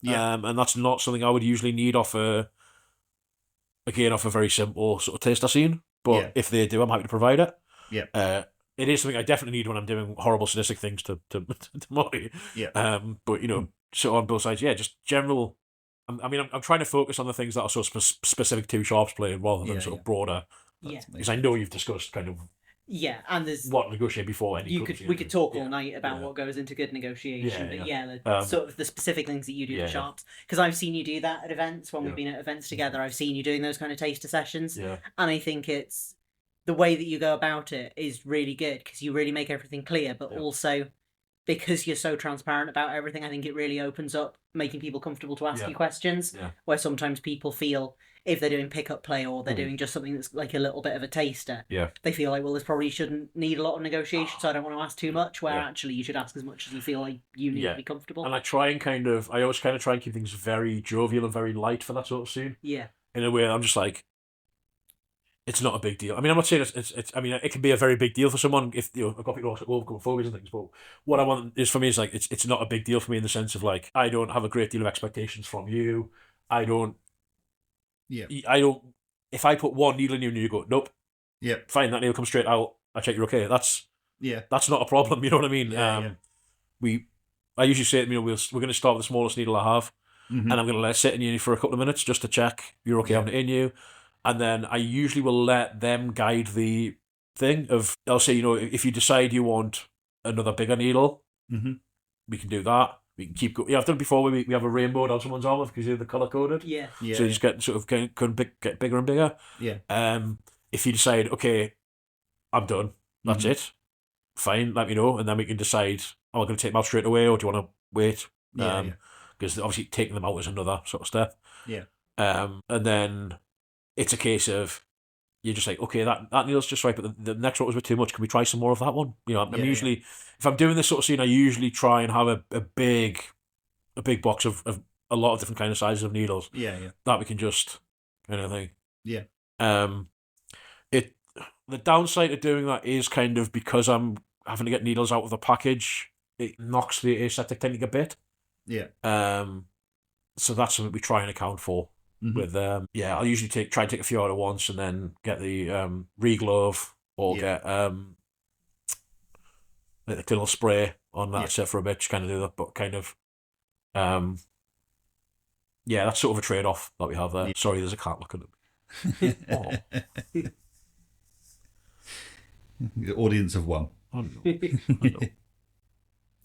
And that's not something I would usually need off a very simple sort of taster scene. But if they do, I'm happy to provide it. It is something I definitely need when I'm doing horrible sadistic things to Molly. But so on both sides, just general. I'm trying to focus on the things that are sort of specific to Sharps playing rather than sort of broader. Because I know you've discussed kind of. And there's what negotiate before any. We could talk all night about what goes into good negotiation, but sort of the specific things that you do to Sharps. Because I've seen you do that at events when we've been at events together. I've seen you doing those kind of taster sessions, and I think it's the way that you go about it is really good because you really make everything clear, but also because you're so transparent about everything, I think it really opens up making people comfortable to ask you questions. Where sometimes people feel if they're doing pickup play or they're doing just something that's like a little bit of a taster, they feel like, well, this probably shouldn't need a lot of negotiation, so I don't want to ask too much, where actually you should ask as much as you feel like you need to be comfortable. And I always kind of try and keep things very jovial and very light for that sort of scene. In a way, I'm just like, it's not a big deal. I mean, I'm not saying it's I mean, it can be a very big deal for someone if, I've got people who overcome phobias and things, but what I want is, for me, is like, it's not a big deal for me in the sense of like, I don't have a great deal of expectations from you. I don't, if I put one needle in you and you go, nope. Fine, that needle comes straight out. I check you're okay. That's not a problem. You know what I mean? I usually say, we're going to start with the smallest needle I have, and I'm going to let it sit in you for a couple of minutes just to check you're okay having it in you. And then I usually will let them guide the thing of, I'll say, if you decide you want another bigger needle, we can do that. We can keep going. I've done it before. We have a rainbow down someone's arm because they're colour coded. So you just get sort of get bigger and bigger. If you decide, okay, I'm done, that's it, fine, let me know, and then we can decide, am I going to take them out straight away or do you want to wait? Because obviously taking them out is another sort of step. And then it's a case of, you're just like, okay, that needle's just right, but the next one was a bit too much. Can we try some more of that one? I'm usually, if I'm doing this sort of scene, I usually try and have a big box of a lot of different kind of sizes of needles. That we can just kind of thing. The downside of doing that is kind of because I'm having to get needles out of the package, it knocks the aseptic technique a bit. So that's something we try and account for. With I'll usually try and take a few out at once and then get the re-glove or get like the little spray on that set for a bit, just kind of do that, but kind of that's sort of a trade-off that we have there. Sorry, there's a cat looking at me. The audience of one. I know.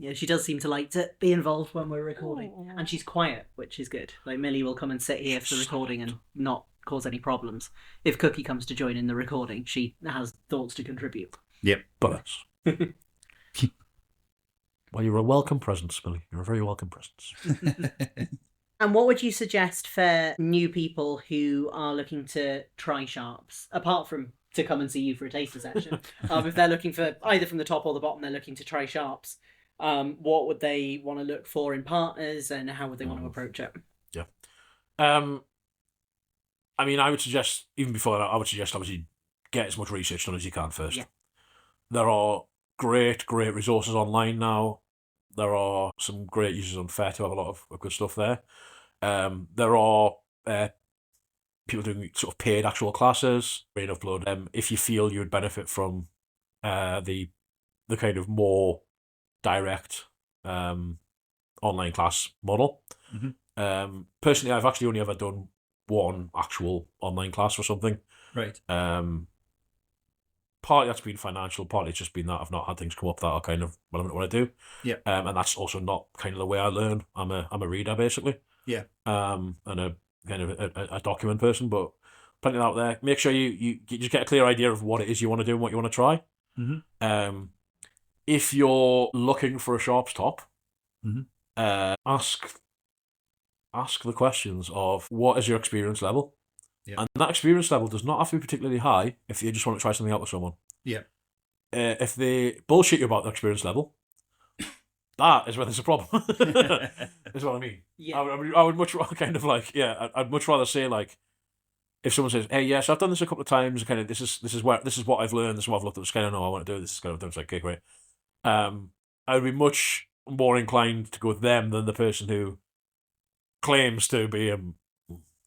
Yeah, she does seem to like to be involved when we're recording. And she's quiet, which is good. Like, Millie will come and sit here for the recording and not cause any problems. If Cookie comes to join in the recording, she has thoughts to contribute. But well, you're a welcome presence, Millie. You're a very welcome presence. And what would you suggest for new people who are looking to try Sharps, apart from to come and see you for a taster session? If they're looking for, either from the top or the bottom, they're looking to try Sharps, what would they want to look for in partners and how would they want to approach it? I mean, I would suggest, even before that, obviously get as much research done as you can first. There are great resources online now. There are some great users on Fair to have a lot of good stuff there. There are people doing sort of paid actual classes, rain of blood. If you feel you would benefit from the kind of more direct online class model. Personally, I've actually only ever done one actual online class or something. Partly that's been financial, partly it's just been that I've not had things come up that are kind of relevant to what I do. And that's also not kind of the way I learn. I'm a reader basically. And a kind of a document person, but plenty out there. Make sure you just get a clear idea of what it is you want to do and what you want to try. If you're looking for a Sharps top, ask the questions of what is your experience level. And that experience level does not have to be particularly high if you just want to try something out with someone. If they bullshit you about the experience level, that is where there's a problem. Is what I mean. I would much rather kind of like, I'd much rather say like, if someone says, "Hey, yes, I've done this a couple of times," kind of this is what I've learned, this is what I've looked at, this kind of know I want to do this kind of thing. It's like, okay, great. I would be much more inclined to go with them than the person who claims to be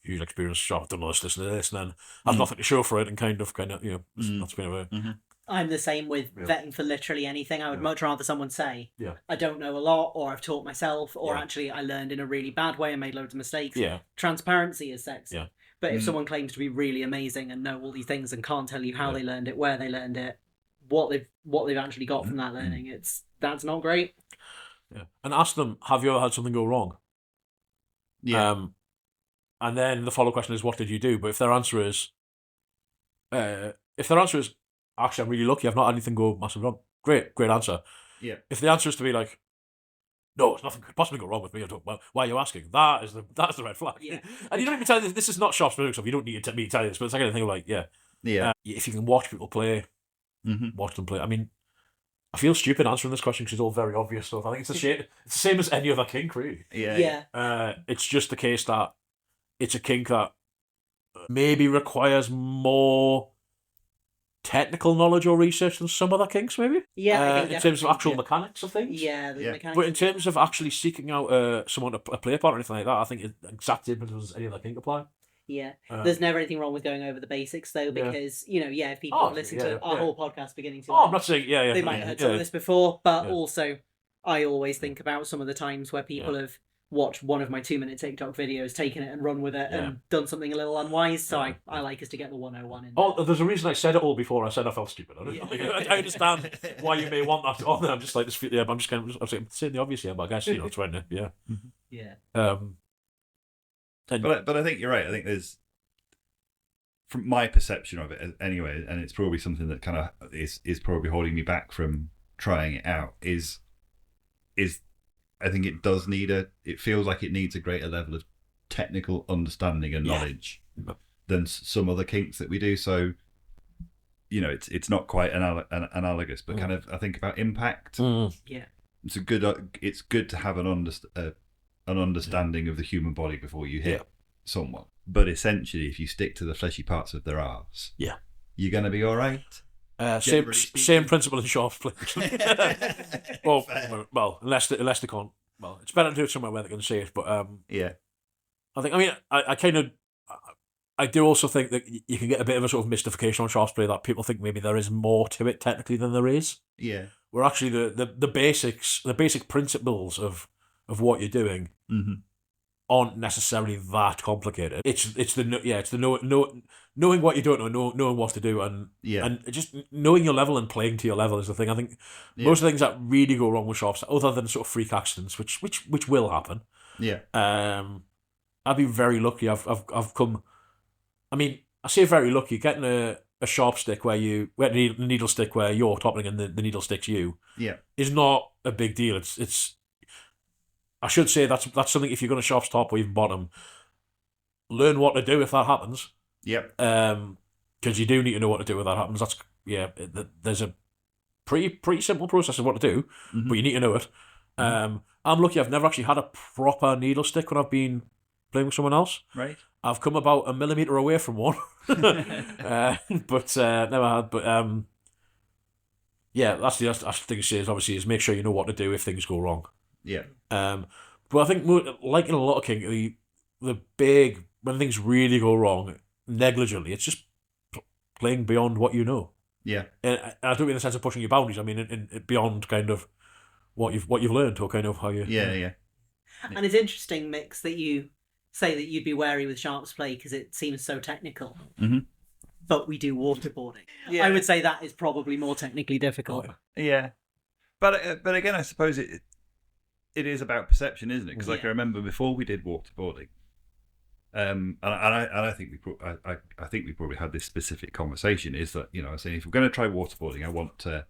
huge experience shop, done this, and then have nothing to show for it, and kind of that's been a. Mm-hmm. I'm the same with vetting for literally anything. I would much rather someone say, I don't know a lot, or I've taught myself, or actually I learned in a really bad way and made loads of mistakes. Yeah. Transparency is sexy. Yeah. But if someone claims to be really amazing and know all these things and can't tell you how they learned it, where they learned it, what they've actually got from that learning, that's not great. Yeah. And ask them, have you ever had something go wrong? Yeah. And then the follow-up question is, what did you do? But if their answer is, actually, I'm really lucky, I've not had anything go massively wrong. Great answer. Yeah. If the answer is to be like, no, it's nothing could possibly go wrong with me, well, why are you asking? That's the red flag. Yeah. And you don't even tell this is not shop stuff. You don't need me to tell you this, but it's like anything like, if you can watch people play, watch them play. I mean, I feel stupid answering this question because it's all very obvious stuff. I think it's a shame. It's the same as any other kink, really. Yeah. It's just the case that it's a kink that maybe requires more technical knowledge or research than some other kinks, maybe. Yeah, in terms of actual mechanics of things. Yeah, the mechanics. But in terms of actually seeking out someone to play a part or anything like that, I think it's exact same as any other kink apply. Yeah, there's never anything wrong with going over the basics though, because if people listen to our whole podcast beginning to I'm not saying they might have heard some of this before, but also I always think about some of the times where people have watched one of my 2-minute TikTok videos, taken it and run with it and done something a little unwise. So I like us to get the 101 in. Oh, there's a reason I said it all before. I said I felt stupid. I understand why you may want that on there. I'm just like this. I'm just kind of saying the obvious here, but I guess it's when But I think you're right. I think there's, from my perception of it anyway, and it's probably something that kind of is probably holding me back from trying it out. Is I think it does need it feels like it needs a greater level of technical understanding and knowledge than some other kinks that we do. So, it's not quite analogous, but kind of I think about impact. Yeah, it's good to have an understanding of the human body before you hit someone. But essentially, if you stick to the fleshy parts of their arse, you're going to be all right. Same principle in short please. well, unless they can't. Well, it's better to do it somewhere where they can see it. But I do also think that you can get a bit of a sort of mystification on sharps play, that people think maybe there is more to it technically than there is. Yeah. Where actually the basic principles of what you're doing aren't necessarily that complicated. It's the knowing what you don't know, knowing what to do, and just knowing your level and playing to your level is the thing. I think most of the things that really go wrong with sharps, other than sort of freak accidents, which will happen. Yeah. I've been very lucky. I've come. I mean, I say very lucky. Getting a sharp stick a needle stick where you're topping and the needle sticks you. Yeah. Is not a big deal. It's. I should say that's something, if you're going to sharps top or even bottom, learn what to do if that happens. Yep. Because you do need to know what to do if that happens. There's a pretty simple process of what to do, but you need to know it. I'm lucky. I've never actually had a proper needle stick when I've been playing with someone else. Right. I've come about a millimetre away from one, but never had. But that's the thing to say is obviously is make sure you know what to do if things go wrong. Yeah. But I think, like in a lot of kink, the big, when things really go wrong negligently, it's just playing beyond what you know. Yeah. And I don't mean in the sense of pushing your boundaries. I mean in beyond kind of what you've learned, or kind of how you. Yeah. And it's interesting, Mix, that you say that you'd be wary with sharps play because it seems so technical. Mm-hmm. But we do waterboarding. Yeah. I would say that is probably more technically difficult. Yeah. But again, I suppose it is about perception, isn't it? Because I remember before we did waterboarding, and I think we probably had this specific conversation. Is that I was saying, if we're going to try waterboarding, I want to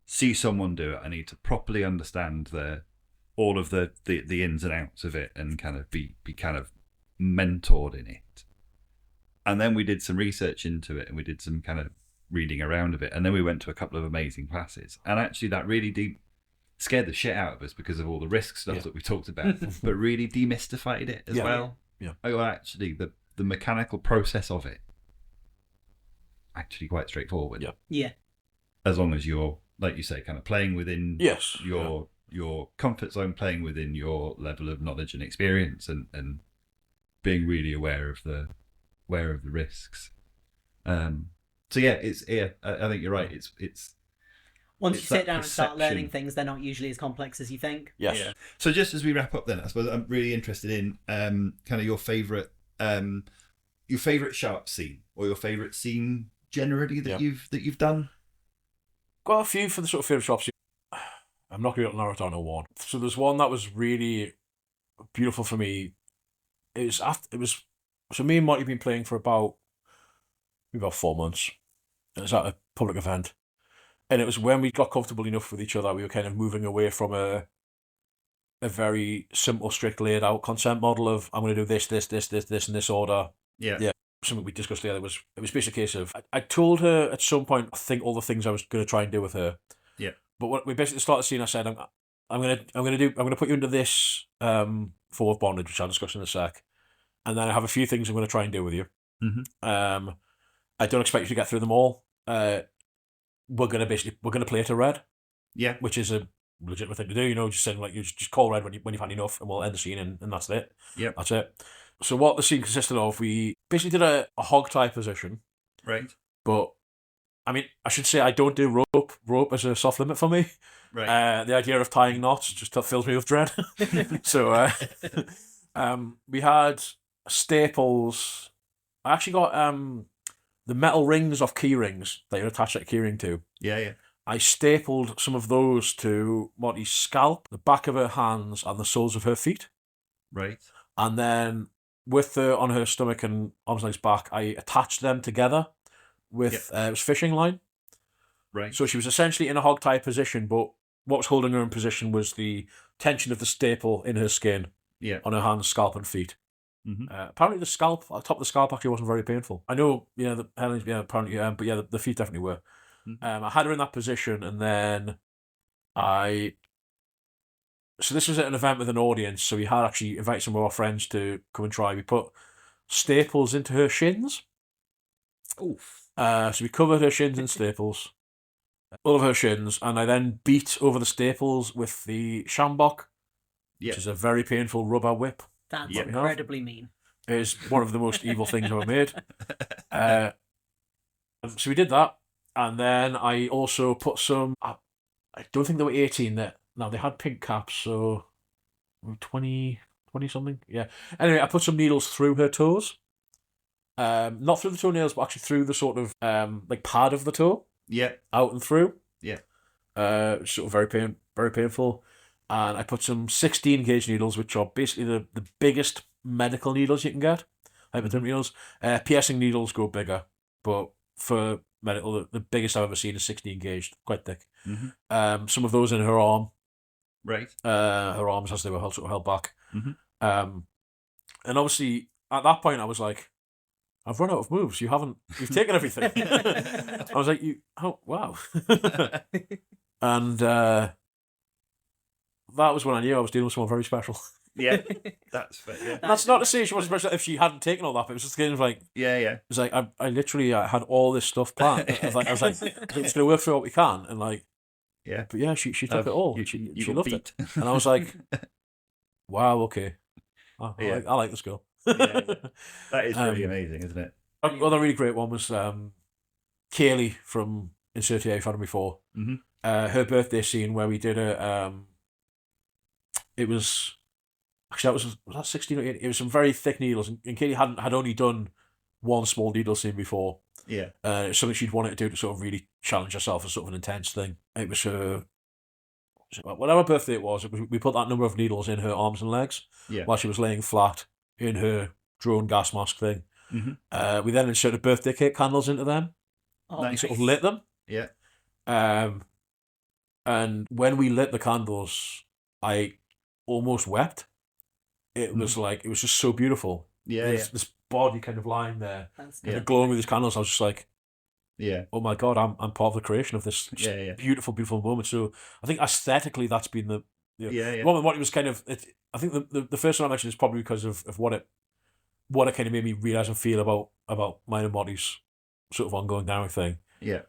see someone do it. I need to properly understand all of the ins and outs of it, and kind of be kind of mentored in it. And then we did some research into it, and we did some kind of reading around of it, and then we went to a couple of amazing classes, and actually that really scared the shit out of us because of all the risk stuff that we talked about, but really demystified it as well. Yeah. Oh, actually, the mechanical process of it actually quite straightforward. Yeah. As long as you're, like you say, kind of playing within your comfort zone, playing within your level of knowledge and experience, and being really aware of the risks. So yeah, I think you're right. It's once you sit down and start learning things, they're not usually as complex as you think. Yes. Yeah. So just as we wrap up, then I suppose I'm really interested in kind of your favorite sharp scene, or your favorite scene generally that you've done. Got a few for the sort of favorite sharp scene. I'm not going to narrow it down to one. So there's one that was really beautiful for me. So me and Monty have been playing for about 4 months. It was at a public event. And it was when we got comfortable enough with each other, we were kind of moving away from a very simple, strict, laid out consent model of, I'm going to do this, in this order. Yeah. Something we discussed earlier it was basically a case of, I told her at some point, I think, all the things I was going to try and do with her. Yeah. But what we basically started seeing, I said, I'm going to put you into this form of bondage, which I'll discuss in a sec. And then I have a few things I'm going to try and do with you. Mm-hmm. I don't expect you to get through them all. We're going to play to red. Yeah. Which is a legitimate thing to do, just saying, like, you just call red when you've had enough, and we'll end the scene, and that's it. Yeah. That's it. So what the scene consisted of, we basically did a hog tie position. Right. But, I mean, I should say I don't do rope. Rope is a soft limit for me. Right. The idea of tying knots just fills me with dread. So, we had staples. I actually got the metal rings of key rings that you attach that key ring to. Yeah. I stapled some of those to Monty's scalp, the back of her hands, and the soles of her feet. Right. And then with her on her stomach and arms and legs back, I attached them together with it was fishing line. Right. So she was essentially in a hog tie position, but what was holding her in position was the tension of the staple in her skin on her hands, scalp, and feet. Mm-hmm. Apparently the scalp, top of the scalp actually wasn't very painful. I know, apparently, but the feet definitely were. Mm-hmm. I had her in that position, and then so this was at an event with an audience, so we had actually invited some of our friends to come and try. We put staples into her shins. Oof. So we covered her shins in staples, all of her shins, and I then beat over the staples with the shambok, which is a very painful rubber whip. That's incredibly mean. It is one of the most evil things I've ever made. So we did that, and then I also put some. I don't think they were 18 there. No, they had pink caps, so 20 something. Yeah. Anyway, I put some needles through her toes. Not through the toenails, but actually through the sort of like pad of the toe. Yeah. Out and through. Yeah. Sort of very painful. And I put some 16 gauge needles, which are basically the biggest medical needles you can get. Hypodermic needles. Piercing needles go bigger, but for medical, the biggest I've ever seen is 16 gauge, quite thick. Mm-hmm. Some of those in her arm. Right. Her arms as they were held back. Mm-hmm. And obviously at that point I was like, I've run out of moves. You've taken everything. I was like, oh wow. And that was when I knew I was dealing with someone very special. Yeah, that's fair. Yeah. That's not to say she wasn't special if she hadn't taken all that, but it was just kind of like, yeah. It's like I literally had all this stuff planned. I was like, it's gonna work through what we can, and like, yeah, but yeah, she took it all. She loved it, and I was like, wow, okay, I like this girl. Yeah. That is really amazing, isn't it? Another really great one was Kaylee from Insert A, you've had her before. Mm-hmm. Her birthday scene where we did it was actually was that 16 or 18? It was some very thick needles, and Kaylee had only done one small needle scene before. Yeah. It's something she'd wanted to do to sort of really challenge herself as sort of an intense thing. It was her, whatever birthday it was, we put that number of needles in her arms and legs while she was laying flat in her drone gas mask thing. Mm-hmm. We then inserted birthday cake candles into them. Nice. Sort of lit them. Yeah. And when we lit the candles, I almost wept. It was like, it was just so beautiful. Yeah. This body kind of lying there, glowing with these candles. I was just like, oh my God, I'm part of the creation of this beautiful, beautiful moment. So I think aesthetically, that's been the one. What it was kind of, I think the first one I mentioned is probably because of what it what it kind of made me realise and feel about mine and Morty's sort of ongoing dynamic thing. Yeah.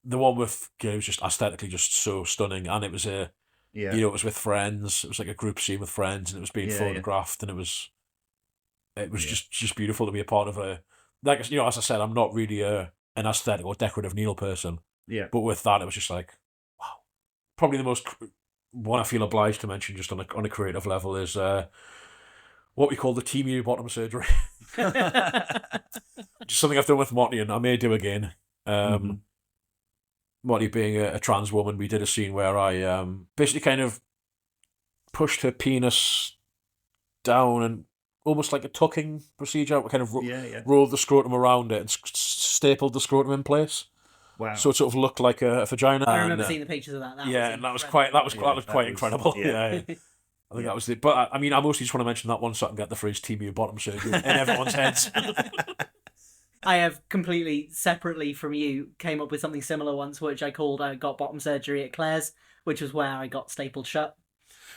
The one with Gilly was just aesthetically just so stunning, and it was it was with friends. It was like a group scene with friends, and it was being photographed, and it was just beautiful to be a part of a. Like, as I said, I'm not really an aesthetic or decorative Neil person. Yeah. But with that, it was just like, wow. Probably the most one I feel obliged to mention just on a creative level is what we call the Timu bottom surgery. Just something I've done with Morty, and I may do again. Morty being a trans woman, we did a scene where I basically kind of pushed her penis down and almost like a tucking procedure. We kind of rolled the scrotum around it and stapled the scrotum in place. Wow! So it sort of looked like a vagina. I remember seeing the pictures of that. That was quite incredible. Yeah. I think that was it. But I mostly just want to mention that one so I can get the phrase "Timu bottom surgery" in everyone's heads. I have completely separately from you came up with something similar once, which I called "I got bottom surgery at Claire's," which was where I got stapled shut.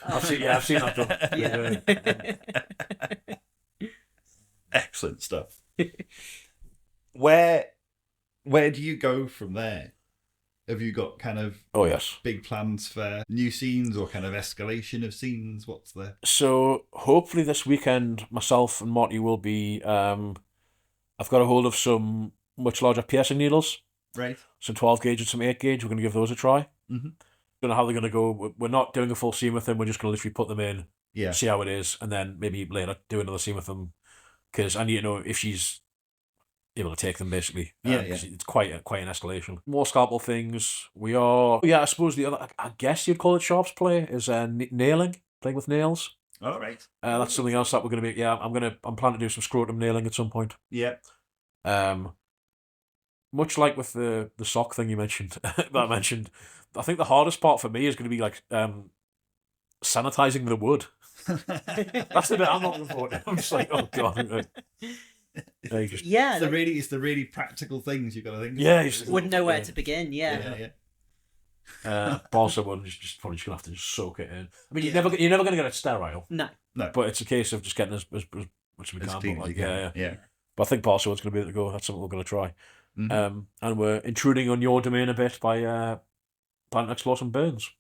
I've seen that done. Excellent stuff. Where do you go from there? Have you got kind of big plans for new scenes or kind of escalation of scenes? What's the... So hopefully this weekend, myself and Morty will be... I've got a hold of some much larger piercing needles. Right. Some 12 gauge and some 8 gauge. We're going to give those a try. Mm-hmm. Don't know how they're going to go. We're not doing a full scene with them. We're just going to literally put them in, see how it is, and then maybe later do another scene with them. Because I need to know if she's able to take them, basically. It's quite an escalation. More scalpel things. We are... I suppose the other... I guess you'd call it sharps play, is nailing. Playing with nails. All right. That's something else that we're going to be... I'm planning to do some scrotum nailing at some point. Yeah. Much like with the sock thing you mentioned, that I mentioned, I think the hardest part for me is going to be like sanitizing the wood. That's the bit I'm not looking forward to. I'm just like, oh god. It's the really practical things you've got to think about. Yeah, you wouldn't know where to begin. Balsa one just probably just gonna have to just soak it in. I mean, you're never gonna get it sterile. No. But it's a case of just getting as much as we can. Clean as you can. Yeah. But I think balsa one's gonna be able to go. That's something we're gonna try. Mm-hmm. And we're intruding on your domain a bit by planning to explore some burns.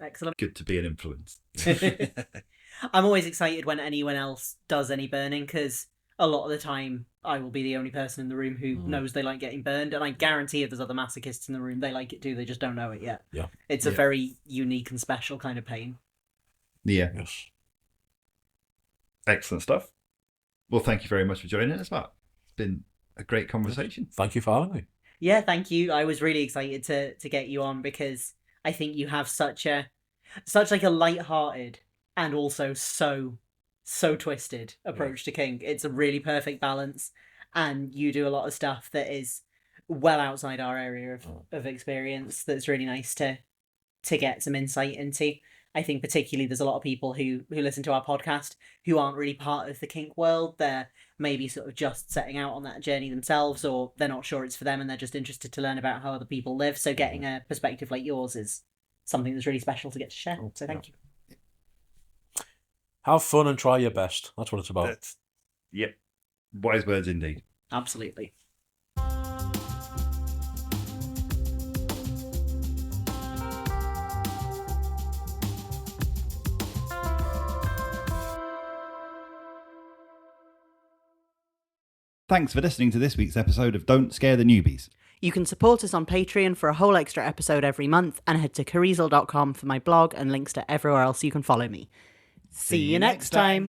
Excellent. Good to be an influence. I'm always excited when anyone else does any burning, because a lot of the time I will be the only person in the room who knows they like getting burned, and I guarantee if there's other masochists in the room, they like it too, they just don't know it yet. Yeah. It's a very unique and special kind of pain. Yeah. Yes. Excellent stuff. Well, thank you very much for joining us, Matt. It's been a great conversation. Thank you for having me. Yeah, thank you. I was really excited to get you on, because I think you have such like a light-hearted and also so twisted approach to kink. It's a really perfect balance, and you do a lot of stuff that is well outside our area of experience that's really nice to get some insight into. I think particularly there's a lot of people who listen to our podcast who aren't really part of the kink world. They're maybe sort of just setting out on that journey themselves, or they're not sure it's for them and they're just interested to learn about how other people live. So getting a perspective like yours is something that's really special to get to share. So thank you. Have fun and try your best. That's what it's about. Yep. Wise words indeed. Absolutely. Thanks for listening to this week's episode of Don't Scare the Newbies. You can support us on Patreon for a whole extra episode every month, and head to kirizal.com for my blog and links to everywhere else you can follow me. See you next time.